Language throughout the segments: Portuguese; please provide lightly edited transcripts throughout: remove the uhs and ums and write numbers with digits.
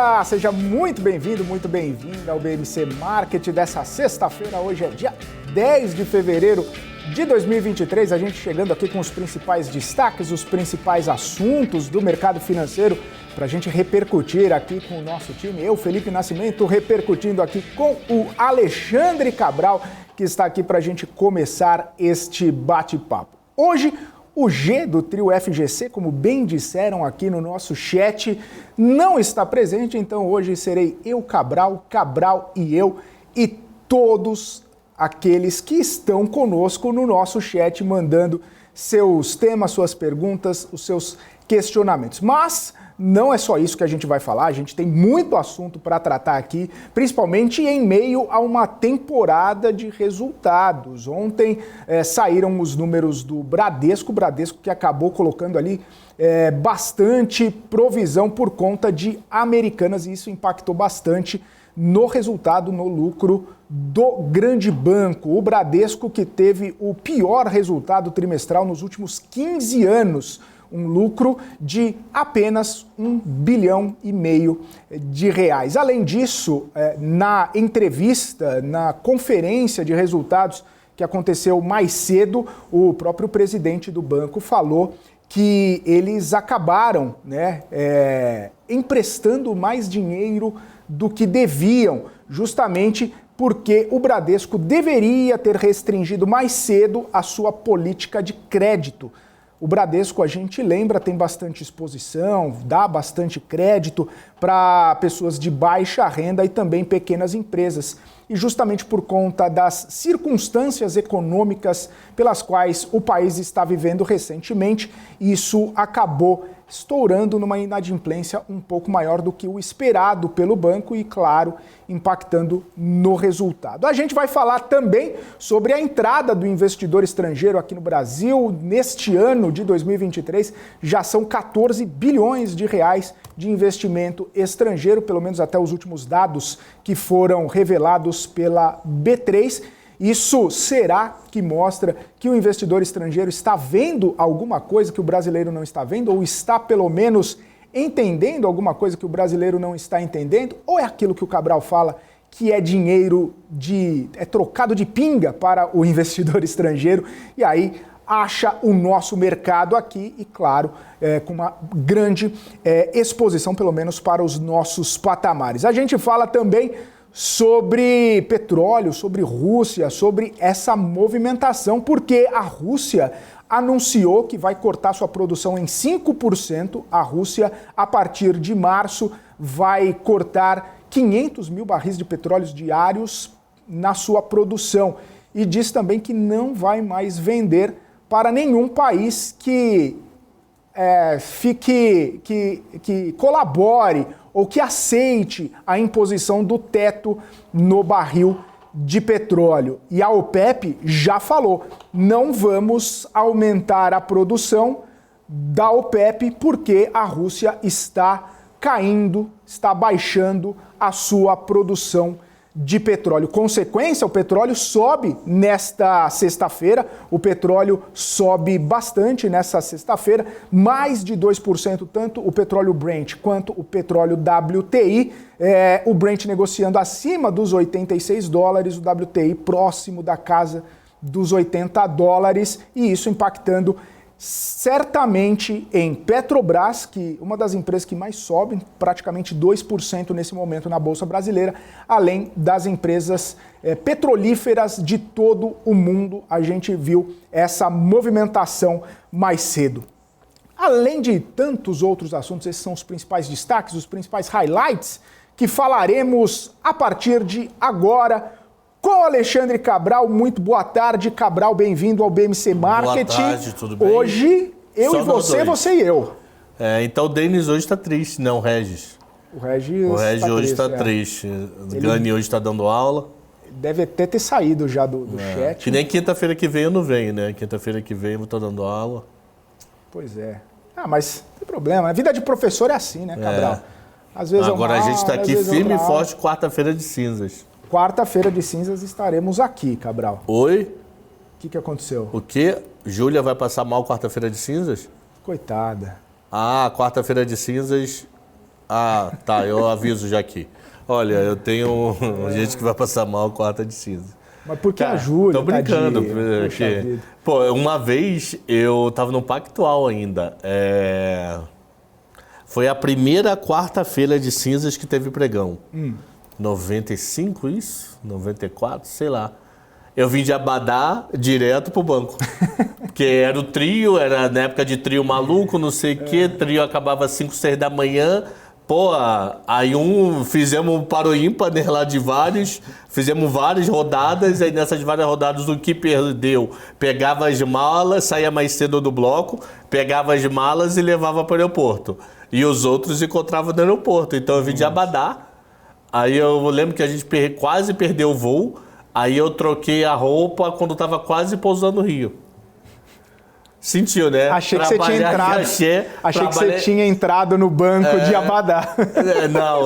Olá, seja muito bem-vindo, muito bem-vinda ao BMC Market dessa sexta-feira. Hoje é dia 10 de fevereiro de 2023. A gente chegando aqui com os principais destaques, os principais assuntos do mercado financeiro para a gente repercutir aqui com o nosso time. Eu, Felipe Nascimento, repercutindo aqui com o Alexandre Cabral, que está aqui para a gente começar este bate-papo. Hoje, o G do trio FGC, como bem disseram aqui no nosso chat, não está presente, então hoje serei eu, Cabral, Cabral e eu, e todos aqueles que estão conosco no nosso chat, mandando seus temas, suas perguntas, os seus questionamentos. Mas não é só isso que a gente vai falar, a gente tem muito assunto para tratar aqui, principalmente em meio a uma temporada de resultados. Ontem saíram os números do Bradesco que acabou colocando ali bastante provisão por conta de Americanas, e isso impactou bastante no resultado, no lucro do grande banco. O Bradesco, que teve o pior resultado trimestral nos últimos 15 anos, um lucro de apenas R$1,5 bilhão de reais. Além disso, na entrevista, na conferência de resultados que aconteceu mais cedo, o próprio presidente do banco falou que eles acabaram emprestando mais dinheiro do que deviam, justamente porque o Bradesco deveria ter restringido mais cedo a sua política de crédito. O Bradesco, a gente lembra, tem bastante exposição, dá bastante crédito para pessoas de baixa renda e também pequenas empresas. E justamente por conta das circunstâncias econômicas pelas quais o país está vivendo recentemente, isso acabou estourando numa inadimplência um pouco maior do que o esperado pelo banco e, claro, impactando no resultado. A gente vai falar também sobre a entrada do investidor estrangeiro aqui no Brasil. Neste ano de 2023, já são 14 bilhões de reais de investimento estrangeiro, pelo menos até os últimos dados que foram revelados pela B3. Isso será que mostra que o investidor estrangeiro está vendo alguma coisa que o brasileiro não está vendo, ou está pelo menos entendendo alguma coisa que o brasileiro não está entendendo, ou é aquilo que o Cabral fala que é dinheiro trocado de pinga para o investidor estrangeiro, e aí acha o nosso mercado aqui e, claro, com uma grande exposição, pelo menos para os nossos patamares. A gente fala também sobre petróleo, sobre Rússia, sobre essa movimentação, porque a Rússia anunciou que vai cortar sua produção em 5%. A Rússia, a partir de março, vai cortar 500 mil barris de petróleo diários na sua produção. E diz também que não vai mais vender para nenhum país que que colabore ou que aceite a imposição do teto no barril de petróleo. E a OPEP já falou, não vamos aumentar a produção da OPEP porque a Rússia está caindo, está baixando a sua produção de petróleo. Consequência, o petróleo sobe nesta sexta-feira, o petróleo sobe bastante nessa sexta-feira, mais de 2%, tanto o petróleo Brent quanto o petróleo WTI, o Brent negociando acima dos $86, o WTI próximo da casa dos $80, e isso impactando certamente em Petrobras, que uma das empresas que mais sobem, praticamente 2% nesse momento na Bolsa Brasileira, além das empresas petrolíferas de todo o mundo. A gente viu essa movimentação mais cedo. Além de tantos outros assuntos, esses são os principais destaques, os principais highlights que falaremos a partir de agora com o Alexandre Cabral. Muito boa tarde, Cabral, bem-vindo ao BMC Market. Boa tarde, tudo bem? Hoje, eu Só e você, você e eu. Então o Denis hoje está triste, não o Regis. O Regis hoje está triste. O Gani hoje está dando aula. Deve até ter saído já do chat. Que nem quinta-feira que vem eu não venho, né? Quinta-feira que vem eu vou estar dando aula. Pois é. Mas não tem problema. A vida de professor é assim, né, Cabral? Às vezes agora a gente está aqui firme e forte, quarta-feira de cinzas. Quarta-feira de cinzas estaremos aqui, Cabral. Oi? O que aconteceu? O quê? Júlia vai passar mal quarta-feira de cinzas? Coitada. Quarta-feira de cinzas Ah, tá, eu aviso já aqui. Olha, eu tenho gente que vai passar mal com a quarta de cinza. Mas por que a Júlia? Tô brincando. Porque... Pô, uma vez eu tava no Pactual ainda. Foi a primeira quarta-feira de cinzas que teve pregão. 95 isso? 94? Sei lá. Eu vim de Abadá direto pro banco. Porque era o trio, era na época de trio maluco, não sei o quê. Trio acabava às 5, 6 da manhã. Pô, aí fizemos um paro ímpar, né, lá de vários, fizemos várias rodadas, aí nessas várias rodadas o que perdeu, pegava as malas, saía mais cedo do bloco, pegava as malas e levava para o aeroporto. E os outros encontravam no aeroporto, então eu vim de Abadá, aí eu lembro que a gente quase perdeu o voo, aí eu troquei a roupa quando estava quase pousando no Rio. Sentiu, né? Achei que você tinha entrado no banco de Abadá.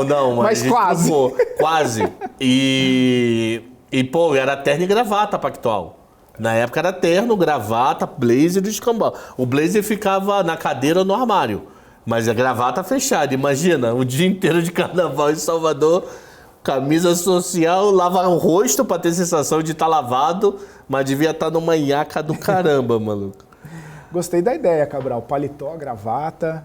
Não, mas quase. Trocou, quase. E, pô, era terno e gravata Pactual. Na época era terno, gravata, blazer e escambau. O blazer ficava na cadeira no armário, mas a gravata fechada. Imagina, o dia inteiro de carnaval em Salvador, camisa social, lava o rosto pra ter sensação de estar lavado, mas devia estar numa nhaca do caramba, maluco. Gostei da ideia, Cabral. Paletó, gravata.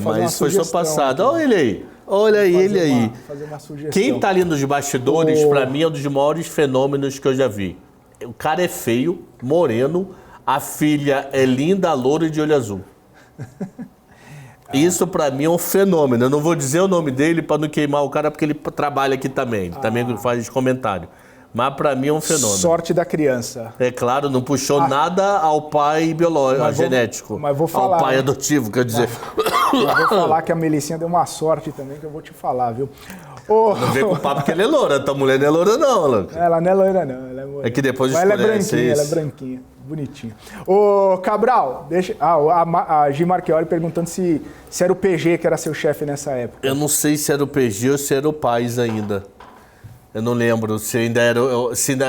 Mas foi só passado. Olha ele aí. Olha aí, ele aí. Fazer uma sugestão. Quem tá ali nos bastidores, pra mim, é um dos maiores fenômenos que eu já vi. O cara é feio, moreno, a filha é linda, loura e de olho azul. Isso pra mim é um fenômeno. Eu não vou dizer o nome dele pra não queimar o cara, porque ele trabalha aqui também. Ele também faz comentário. Mas pra mim é um fenômeno. Sorte da criança. É claro, não puxou nada ao pai biológico, genético. Mas vou falar. Ao pai adotivo, quer dizer. Eu vou falar que a Melicinha deu uma sorte também, que eu vou te falar, viu? Não vem com o papo que ela é loura. Tua mulher não é loura, não, Lucas. Ela não é loira, não. Ela é morena. É que depois mas ela é branquinha, ela é branquinha. Bonitinha. Ô, Cabral, a Gi Marchiori perguntando se era o PG que era seu chefe nessa época. Eu não sei se era o PG ou se era o Paz ainda. Eu não lembro se ainda era...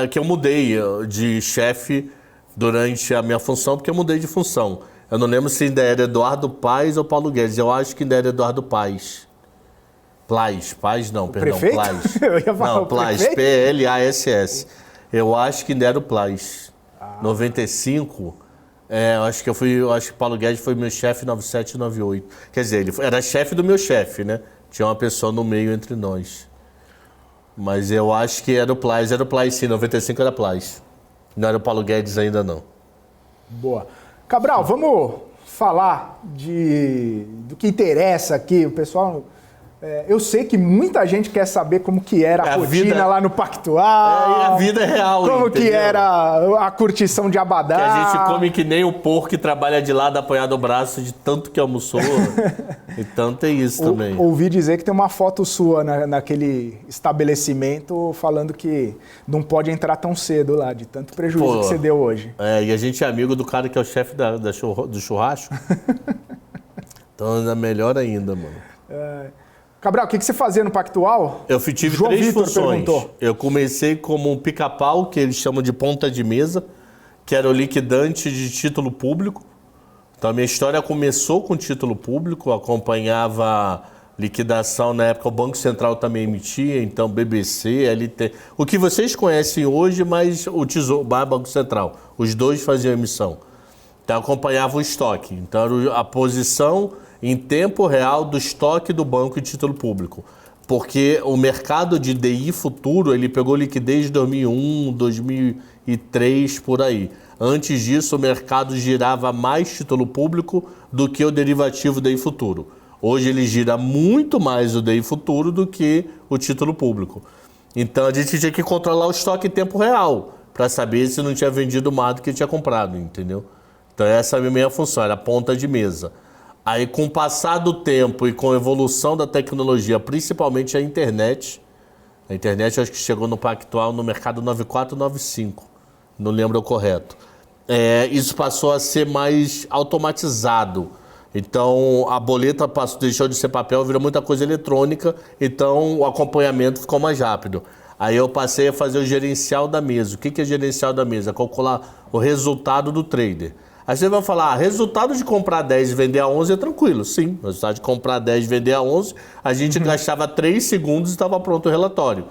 que eu mudei de chefe durante a minha função, porque eu mudei de função. Eu não lembro se ainda era Eduardo Paz ou Paulo Guedes. Eu acho que ainda era Eduardo Paz. Paz não, perdão. Prefeito? Paz. Eu ia falar não, Paz. P-L-A-S-S. Eu acho que ainda era o Paz. 95... eu acho que Paulo Guedes foi meu chefe em 97 e 98. Quer dizer, ele era chefe do meu chefe, né? Tinha uma pessoa no meio entre nós. Mas eu acho que era o Plais sim, 95 era Plais. Não era o Paulo Guedes ainda não. Boa. Cabral, vamos falar do que interessa aqui, o pessoal... eu sei que muita gente quer saber como que era a rotina lá no Pactual. E a vida é real, como entendeu? que era a curtição de Abadá. Que a gente come que nem o porco que trabalha de lado apoiado o braço de tanto que almoçou. Então tem isso também. Ouvi dizer que tem uma foto sua naquele estabelecimento falando que não pode entrar tão cedo lá, de tanto prejuízo que você deu hoje. E a gente é amigo do cara que é o chefe do churrasco. Então é melhor ainda, mano. Cabral, o que você fazia no Pactual? Eu tive João 3 Vitor funções. Perguntou. Eu comecei como um pica-pau, que eles chamam de ponta de mesa, que era o liquidante de título público. Então a minha história começou com título público, acompanhava liquidação, na época o Banco Central também emitia, então BBC, LT. O que vocês conhecem hoje, mas o Tesouro, Banco Central, os dois faziam emissão. Então acompanhava o estoque. Então era a posição em tempo real do estoque do banco e título público. Porque o mercado de DI futuro, ele pegou liquidez de 2001, 2003, por aí. Antes disso, o mercado girava mais título público do que o derivativo DI futuro. Hoje ele gira muito mais o DI futuro do que o título público. Então a gente tinha que controlar o estoque em tempo real, para saber se não tinha vendido mais do que tinha comprado, entendeu? Então essa é a minha função, era ponta de mesa. Aí, com o passar do tempo e com a evolução da tecnologia, principalmente a internet eu acho que chegou no Pactual no mercado 94, 95, não lembro o correto. Isso passou a ser mais automatizado. Então, a boleta deixou de ser papel, virou muita coisa eletrônica, então o acompanhamento ficou mais rápido. Aí eu passei a fazer o gerencial da mesa. O que é gerencial da mesa? Calcular o resultado do trader. Aí você vai falar, resultado de comprar 10 e vender a 11 é tranquilo. Sim, resultado de comprar 10 e vender a 11, a gente gastava 3 segundos e estava pronto o relatório.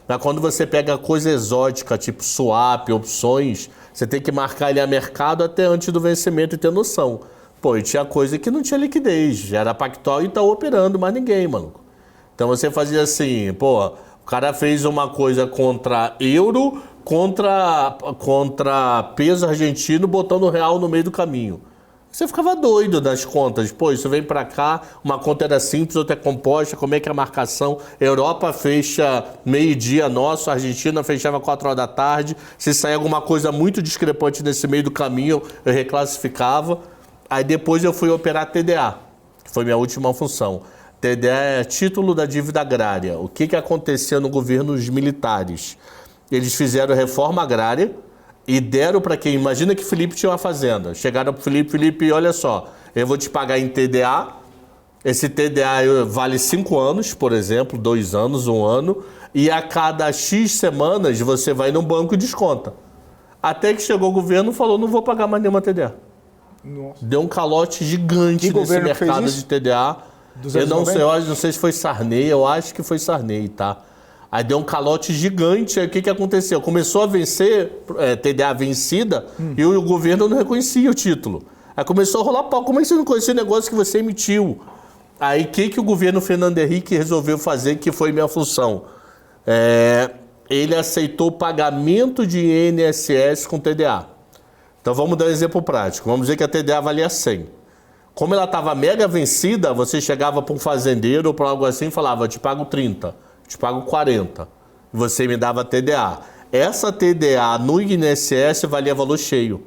Mas quando você pega coisa exótica, tipo swap, opções, você tem que marcar ele a mercado até antes do vencimento e ter noção. Pô, e tinha coisa que não tinha liquidez, era Pactual e tá operando, mas ninguém, maluco. Então você fazia assim, pô, o cara fez uma coisa contra euro, contra peso argentino, botando o real no meio do caminho. Você ficava doido das contas. Pô, isso vem pra cá, uma conta era simples, outra é composta, como é que é a marcação? Europa fecha meio-dia nosso, a Argentina fechava 4 horas da tarde. Se sair alguma coisa muito discrepante nesse meio do caminho, eu reclassificava. Aí depois eu fui operar TDA, que foi minha última função. TDA é título da dívida agrária. O que acontecia no governo dos militares? Eles fizeram reforma agrária e deram para quem... Imagina que Felipe tinha uma fazenda. Chegaram para o Felipe, olha só, eu vou te pagar em TDA. Esse TDA vale 5 anos, por exemplo, 2 anos, 1 ano. E a cada X semanas você vai num banco e desconta. Até que chegou o governo e falou, não vou pagar mais nenhuma TDA. Nossa. Deu um calote gigante nesse mercado de TDA. Eu não sei se foi Sarney, eu acho que foi Sarney, tá? Aí deu um calote gigante, aí o que aconteceu? Começou a vencer, TDA vencida, e o governo não reconhecia o título. Aí começou a rolar pau. Como é que você não conhecia o negócio que você emitiu? Aí o que o governo Fernando Henrique resolveu fazer, que foi minha função? Ele aceitou pagamento de INSS com TDA. Então vamos dar um exemplo prático. Vamos dizer que a TDA valia 100. Como ela estava mega vencida, você chegava para um fazendeiro ou para algo assim e falava, eu te pago 30. Te pago 40. Você me dava TDA. Essa TDA no INSS valia valor cheio.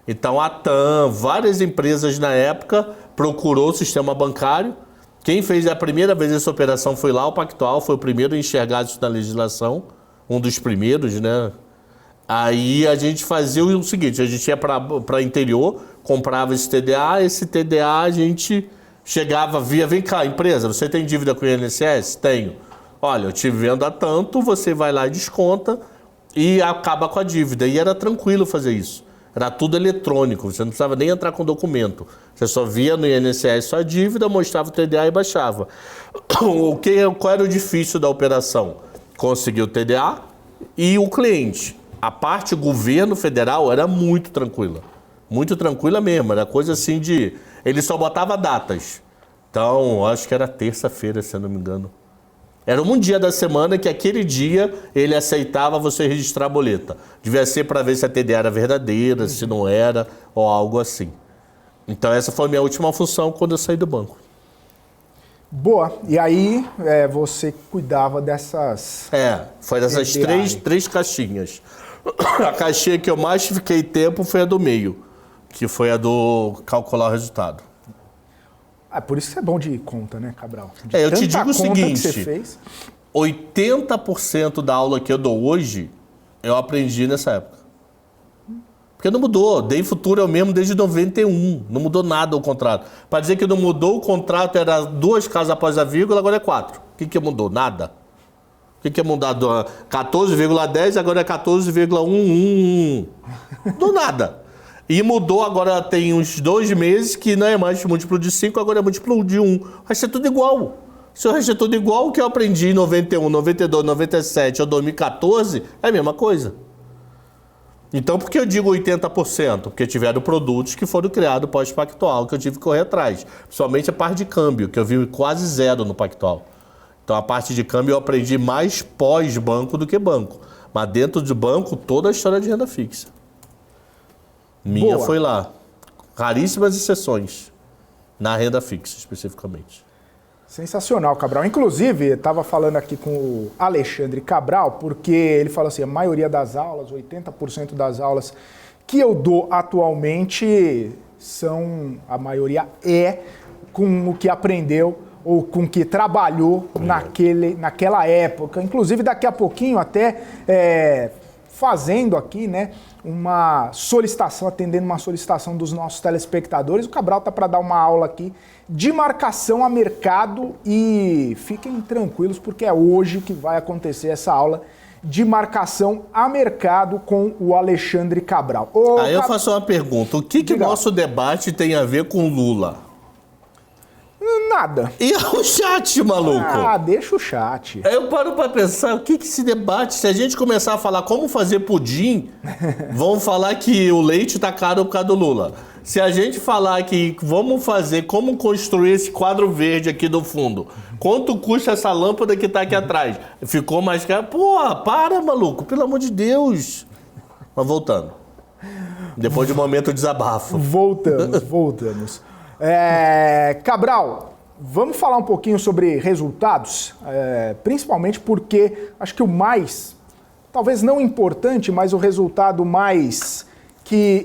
Então a TAM, várias empresas na época, procurou o sistema bancário. Quem fez a primeira vez essa operação foi lá o Pactual, foi o primeiro a enxergar isso na legislação. Um dos primeiros, né? Aí a gente fazia o seguinte, a gente ia para interior, comprava esse TDA a gente chegava, vem cá, empresa, você tem dívida com o INSS? Tenho. Olha, eu te vendo a tanto, você vai lá e desconta e acaba com a dívida. E era tranquilo fazer isso. Era tudo eletrônico, você não precisava nem entrar com documento. Você só via no INSS sua dívida, mostrava o TDA e baixava. Qual era o difícil da operação? Conseguir o TDA e o cliente. A parte governo federal era muito tranquila mesmo. Era coisa assim de... Ele só botava datas. Então, acho que era terça-feira, se eu não me engano. Era um dia da semana que aquele dia ele aceitava você registrar a boleta. Devia ser para ver se a TDA era verdadeira, se não era, ou algo assim. Então essa foi a minha última função quando eu saí do banco. Boa. E aí você cuidava dessas... foi dessas três caixinhas. A caixinha que eu mais fiquei tempo foi a do meio, que foi a do calcular o resultado. Por isso que você é bom de conta, né, Cabral? Eu te digo o seguinte, 80% da aula que eu dou hoje, eu aprendi nessa época. Porque não mudou. Dei Futuro é o mesmo desde 91. Não mudou nada o contrato. Para dizer que não mudou, o contrato era 2 casas após a vírgula, agora é 4. O que mudou? Nada. O que é mudado? 14,10, agora é 14,111. Do nada. E mudou agora tem uns 2 meses que não é mais múltiplo de 5, agora é múltiplo de 1. O resto é tudo igual. Se o resto é tudo igual, o que eu aprendi em 91, 92, 97 ou 2014 é a mesma coisa. Então por que eu digo 80%? Porque tiveram produtos que foram criados pós-Pactual, que eu tive que correr atrás. Principalmente a parte de câmbio, que eu vi quase 0 no Pactual. Então a parte de câmbio eu aprendi mais pós-banco do que banco. Mas dentro do banco, toda a história de renda fixa. Minha foi lá. Raríssimas exceções. Na renda fixa, especificamente. Sensacional, Cabral. Inclusive, eu estava falando aqui com o Alexandre Cabral, porque ele fala assim, a maioria das aulas, 80% das aulas que eu dou atualmente a maioria com o que aprendeu ou com o que trabalhou naquela época. Inclusive, daqui a pouquinho até fazendo aqui, né, uma solicitação, atendendo uma solicitação dos nossos telespectadores. O Cabral está para dar uma aula aqui de marcação a mercado e fiquem tranquilos porque é hoje que vai acontecer essa aula de marcação a mercado com o Alexandre Cabral. Aí eu faço uma pergunta, o que nosso debate tem a ver com Lula? Nada. E o chat, maluco? Ah, deixa o chat. Aí eu paro pra pensar, o que se debate? Se a gente começar a falar como fazer pudim, vão falar que o leite tá caro por causa do Lula. Se a gente falar que vamos fazer como construir esse quadro verde aqui do fundo, quanto custa essa lâmpada que tá aqui atrás? Ficou mais caro? Pô, para, maluco, pelo amor de Deus. Mas voltando. Depois de um momento de desabafo. Voltamos. Cabral, vamos falar um pouquinho sobre resultados, principalmente porque acho que o mais, talvez não importante, mas o resultado mais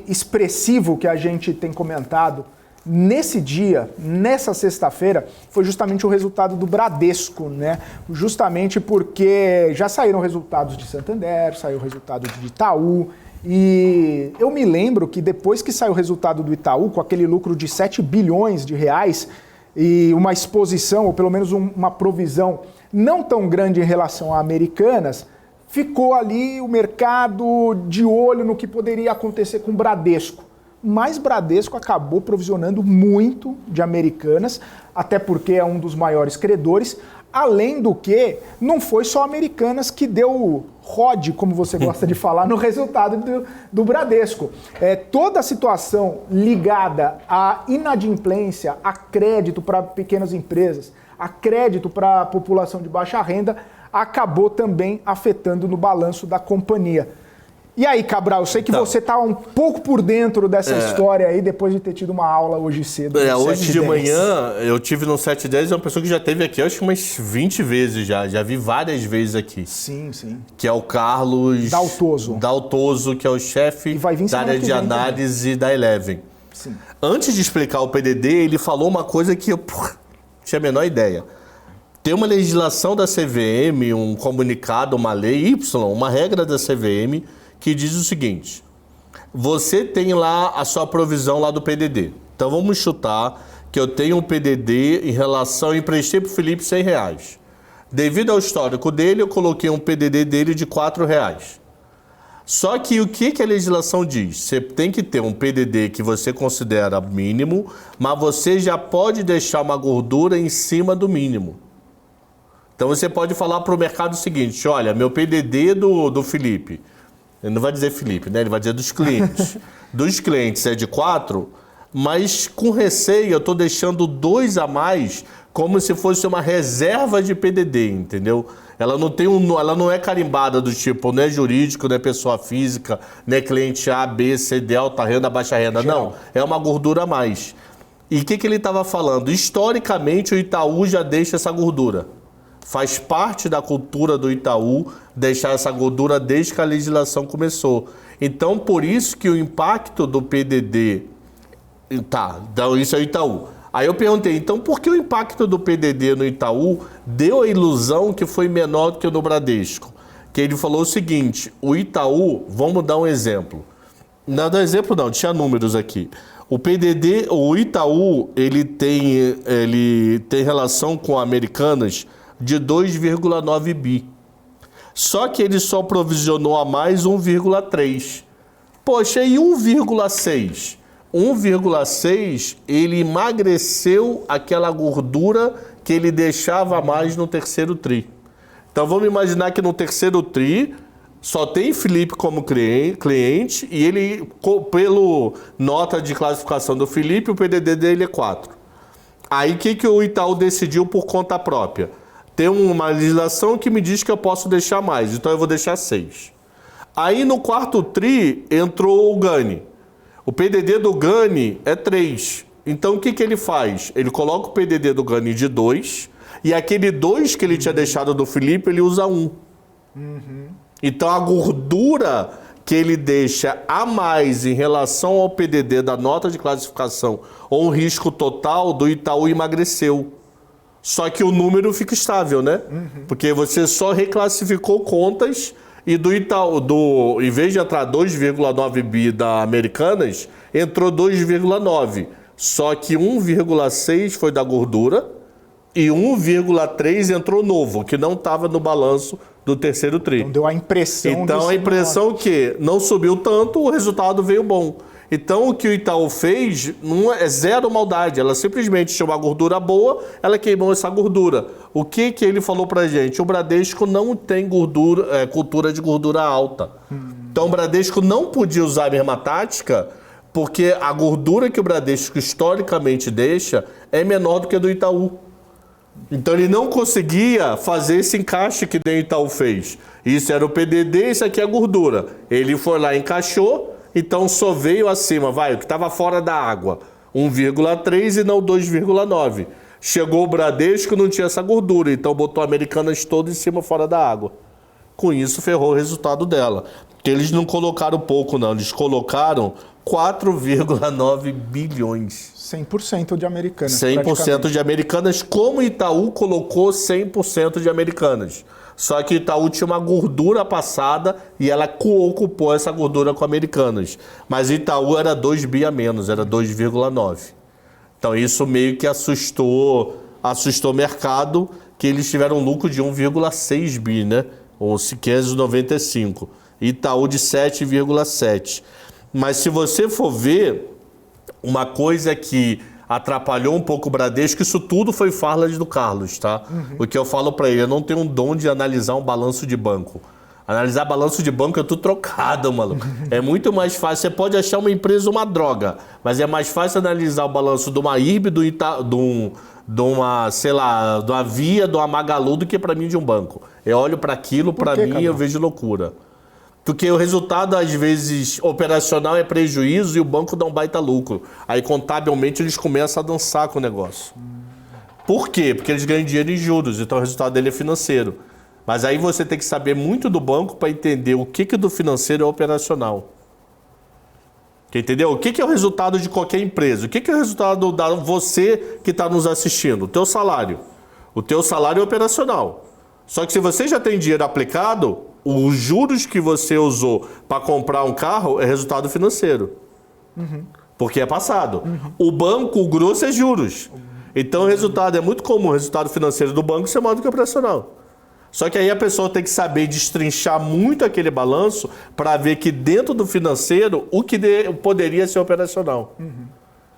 expressivo que a gente tem comentado nesse dia, nessa sexta-feira, foi justamente o resultado do Bradesco, né? Justamente porque já saíram resultados de Santander, saiu o resultado de Itaú. E eu me lembro que depois que saiu o resultado do Itaú, com aquele lucro de 7 bilhões de reais e uma exposição, ou pelo menos uma provisão não tão grande em relação a Americanas, ficou ali o mercado de olho no que poderia acontecer com o Bradesco. Mas Bradesco acabou provisionando muito de Americanas, até porque é um dos maiores credores. Além do que, não foi só Americanas que deu rode, como você gosta de falar, no resultado do Bradesco. Toda a situação ligada à inadimplência, a crédito para pequenas empresas, a crédito para a população de baixa renda, acabou também afetando no balanço da companhia. E aí, Cabral, eu sei que você está um pouco por dentro dessa história aí, depois de ter tido uma aula hoje cedo. Hoje de manhã eu tive no 710, é uma pessoa que já esteve aqui, acho que umas 20 vezes já vi várias vezes aqui. Sim. Que é o Carlos Daltoso, que é o chefe da área de análise da Eleven. Sim. Antes de explicar o PDD, ele falou uma coisa que eu tinha a menor ideia. Tem uma legislação da CVM, um comunicado, uma lei uma regra da CVM, que diz o seguinte: você tem lá a sua provisão lá do PDD. Então vamos chutar que eu tenho um PDD em relação, eu emprestei para o Felipe R$100. Devido ao histórico dele, eu coloquei um PDD dele de R$4. Só que o que a legislação diz? Você tem que ter um PDD que você considera mínimo, mas você já pode deixar uma gordura em cima do mínimo. Então você pode falar para o mercado o seguinte: olha, meu PDD do Felipe, ele não vai dizer Felipe, né? Ele vai dizer dos clientes. Dos clientes é de 4, mas com receio eu estou deixando 2 a mais, como se fosse uma reserva de PDD, entendeu? Ela não é carimbada do tipo, não é jurídico, não é pessoa física, não é cliente A, B, C, D, alta renda, baixa renda. Não, é uma gordura a mais. E o que ele estava falando? Historicamente o Itaú já deixa essa gordura. Faz parte da cultura do Itaú deixar essa gordura desde que a legislação começou. Então, por isso que o impacto do PDD... Então isso é o Itaú. Aí eu perguntei, então por que o impacto do PDD no Itaú deu a ilusão que foi menor do que o no Bradesco? Que ele falou o seguinte: o Itaú, vamos dar um exemplo. Não dá exemplo não, tinha números aqui. O PDD, o Itaú, ele tem relação com Americanas de 2,9 bi. Só que ele só provisionou a mais 1,3. Poxa, e 1,6? 1,6, ele emagreceu aquela gordura que ele deixava a mais no terceiro tri. Então vamos imaginar que no terceiro tri só tem Felipe como cliente e ele, pelo nota de classificação do Felipe, o PDD dele é 4. Aí o que o Itaú decidiu por conta própria? Tem uma legislação que me diz que eu posso deixar mais, então eu vou deixar 6. Aí no quarto tri entrou o Gani. O PDD do Gani é 3. Então o que ele faz? Ele coloca o PDD do Gani de 2 e aquele 2 que ele tinha deixado do Felipe, ele usa 1. Então a gordura que ele deixa a mais em relação ao PDD da nota de classificação ou um risco total do Itaú emagreceu. Só que o número fica estável, né? Porque você só reclassificou contas e do Itaú, em vez de entrar 2,9 bi da Americanas, entrou 2,9. Só que 1,6 foi da gordura e 1,3 entrou novo, que não estava no balanço do terceiro tri. Então deu a impressão Então a impressão que não subiu tanto, o resultado veio bom. Então o que o Itaú fez não é zero maldade, ela simplesmente tinha uma gordura boa, ela queimou essa gordura. O que ele falou pra gente? O Bradesco não tem cultura de gordura alta. Então o Bradesco não podia usar a mesma tática, porque a gordura que o Bradesco historicamente deixa é menor do que a do Itaú. Então ele não conseguia fazer esse encaixe que nem o Itaú fez. Isso era o PDD, isso aqui é a gordura. Ele foi lá e encaixou, então só veio acima, o que estava fora da água, 1,3 e não 2,9. Chegou o Bradesco, não tinha essa gordura, então botou Americanas todo em cima, fora da água. Com isso ferrou o resultado dela. Porque eles não colocaram pouco não, eles colocaram 4,9 bilhões. 100% de Americanas. 100% de Americanas, como Itaú colocou 100% de Americanas. Só que Itaú tinha uma gordura passada e ela ocupou essa gordura com Americanas. Mas Itaú era 2 bi a menos, era 2,9. Então isso meio que assustou o mercado, que eles tiveram um lucro de 1,6 bi, né? Ou 595. Itaú de 7,7. Mas se você for ver, uma coisa que atrapalhou um pouco o Bradesco, isso tudo foi farlas do Carlos, tá? O que eu falo para ele, eu não tenho um dom de analisar um balanço de banco. Analisar balanço de banco é tudo trocado, maluco. É muito mais fácil. Você pode achar uma empresa uma droga, mas é mais fácil analisar o balanço de uma IRB, de uma, sei lá, de uma Via, de uma Magalu, do que para mim de um banco. Eu olho para aquilo, para mim, eu vejo loucura. Porque o resultado, às vezes, operacional é prejuízo e o banco dá um baita lucro. Aí, contabilmente, eles começam a dançar com o negócio. Por quê? Porque eles ganham dinheiro em juros, então o resultado dele é financeiro. Mas aí você tem que saber muito do banco para entender o que do financeiro é operacional. Entendeu? O que é o resultado de qualquer empresa? O que é o resultado da você que está nos assistindo? O teu salário. O teu salário é operacional. Só que se você já tem dinheiro aplicado, os juros que você usou para comprar um carro é resultado financeiro. Porque é passado. O banco, o grosso é juros. Então o resultado é muito comum, o resultado financeiro do banco ser maior do que o operacional. Só que aí a pessoa tem que saber destrinchar muito aquele balanço para ver que dentro do financeiro o que poderia ser operacional.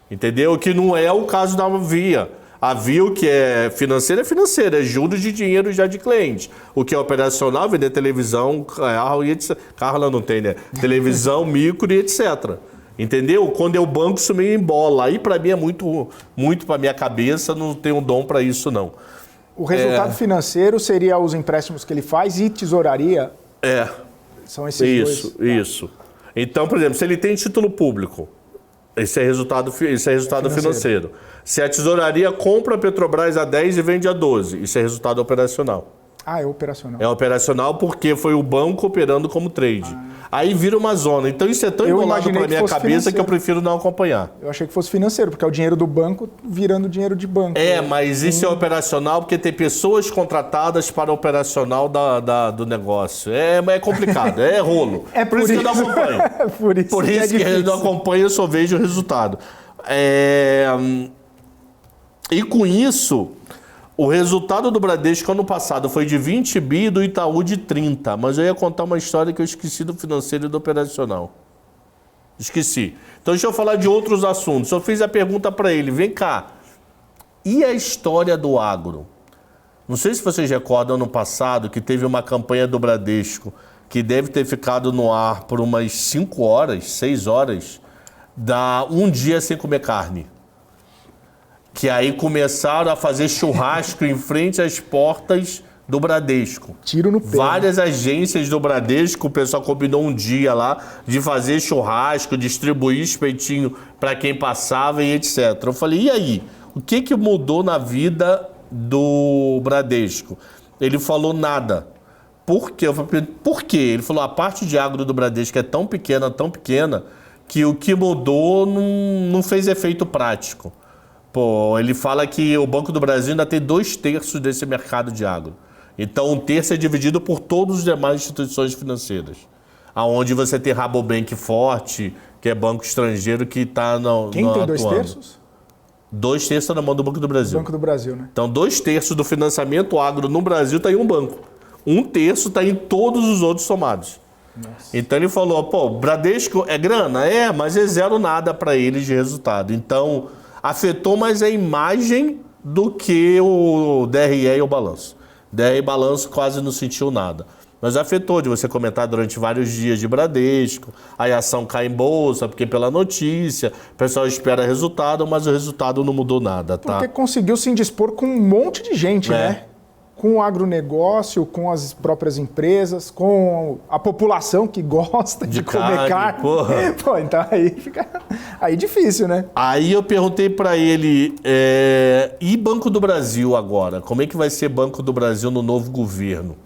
Entendeu? Que não é o caso da Via. A Via, o que é financeira, é juros de dinheiro já de cliente. O que é operacional, vender televisão, carro e etc. Carro lá não tem, né? Televisão, micro e etc. Entendeu? Quando é o banco, isso meio embola. Aí para mim é muito para minha cabeça, não tenho um dom para isso não. O resultado financeiro seria os empréstimos que ele faz e tesouraria? São esses dois? Isso. Então, por exemplo, se ele tem título público, esse é resultado financeiro. Se a tesouraria compra a Petrobras a 10 e vende a 12, isso é resultado operacional. É operacional. É operacional porque foi o banco operando como trade. Aí vira uma zona. Então isso é tão embolado para minha cabeça financeiro, que eu prefiro não acompanhar. Eu achei que fosse financeiro, porque é o dinheiro do banco virando dinheiro de banco. Mas isso é operacional porque tem pessoas contratadas para o operacional do negócio. É complicado, é rolo. Por isso que eu não acompanho. Por isso que eu não acompanho, eu só vejo o resultado. E com isso, o resultado do Bradesco ano passado foi de 20 bi e do Itaú de 30. Mas eu ia contar uma história que eu esqueci do financeiro e do operacional. Esqueci. Então deixa eu falar de outros assuntos. Eu fiz a pergunta para ele, vem cá, e a história do agro? Não sei se vocês recordam ano passado que teve uma campanha do Bradesco que deve ter ficado no ar por umas 5 horas, 6 horas, da um dia sem comer carne. Que aí começaram a fazer churrasco em frente às portas do Bradesco. Tiro no pé. Várias agências do Bradesco, o pessoal combinou um dia lá de fazer churrasco, distribuir espetinho para quem passava e etc. Eu falei, e aí? O que mudou na vida do Bradesco? Ele falou nada. Por quê? Eu falei, por quê? Ele falou, a parte de agro do Bradesco é tão pequena, que o que mudou não fez efeito prático. Ele fala que o Banco do Brasil ainda tem 2/3 desse mercado de agro. Então, 1/3 é dividido por todas as demais instituições financeiras. Aonde você tem Rabobank forte, que é banco estrangeiro que está no Quem tem 2/3? 2/3 está na mão do Banco do Brasil. Banco do Brasil, né? Então, 2/3 do financiamento agro no Brasil está em um banco. Um terço está em todos os outros somados. Nossa. Então ele falou, pô, Bradesco é grana? É, mas é zero nada para eles de resultado. Então afetou mais a imagem do que o DRE e o balanço. DRE e balanço quase não sentiu nada. Mas afetou de você comentar durante vários dias de Bradesco, aí a ação cai em bolsa, porque pela notícia, o pessoal espera resultado, mas o resultado não mudou nada, tá? Porque conseguiu se indispor com um monte de gente, né? Com o agronegócio, com as próprias empresas, com a população que gosta de comer carne. Porra. Pô, então aí fica aí difícil, né? Aí eu perguntei para ele, e Banco do Brasil agora? Como é que vai ser Banco do Brasil no novo governo?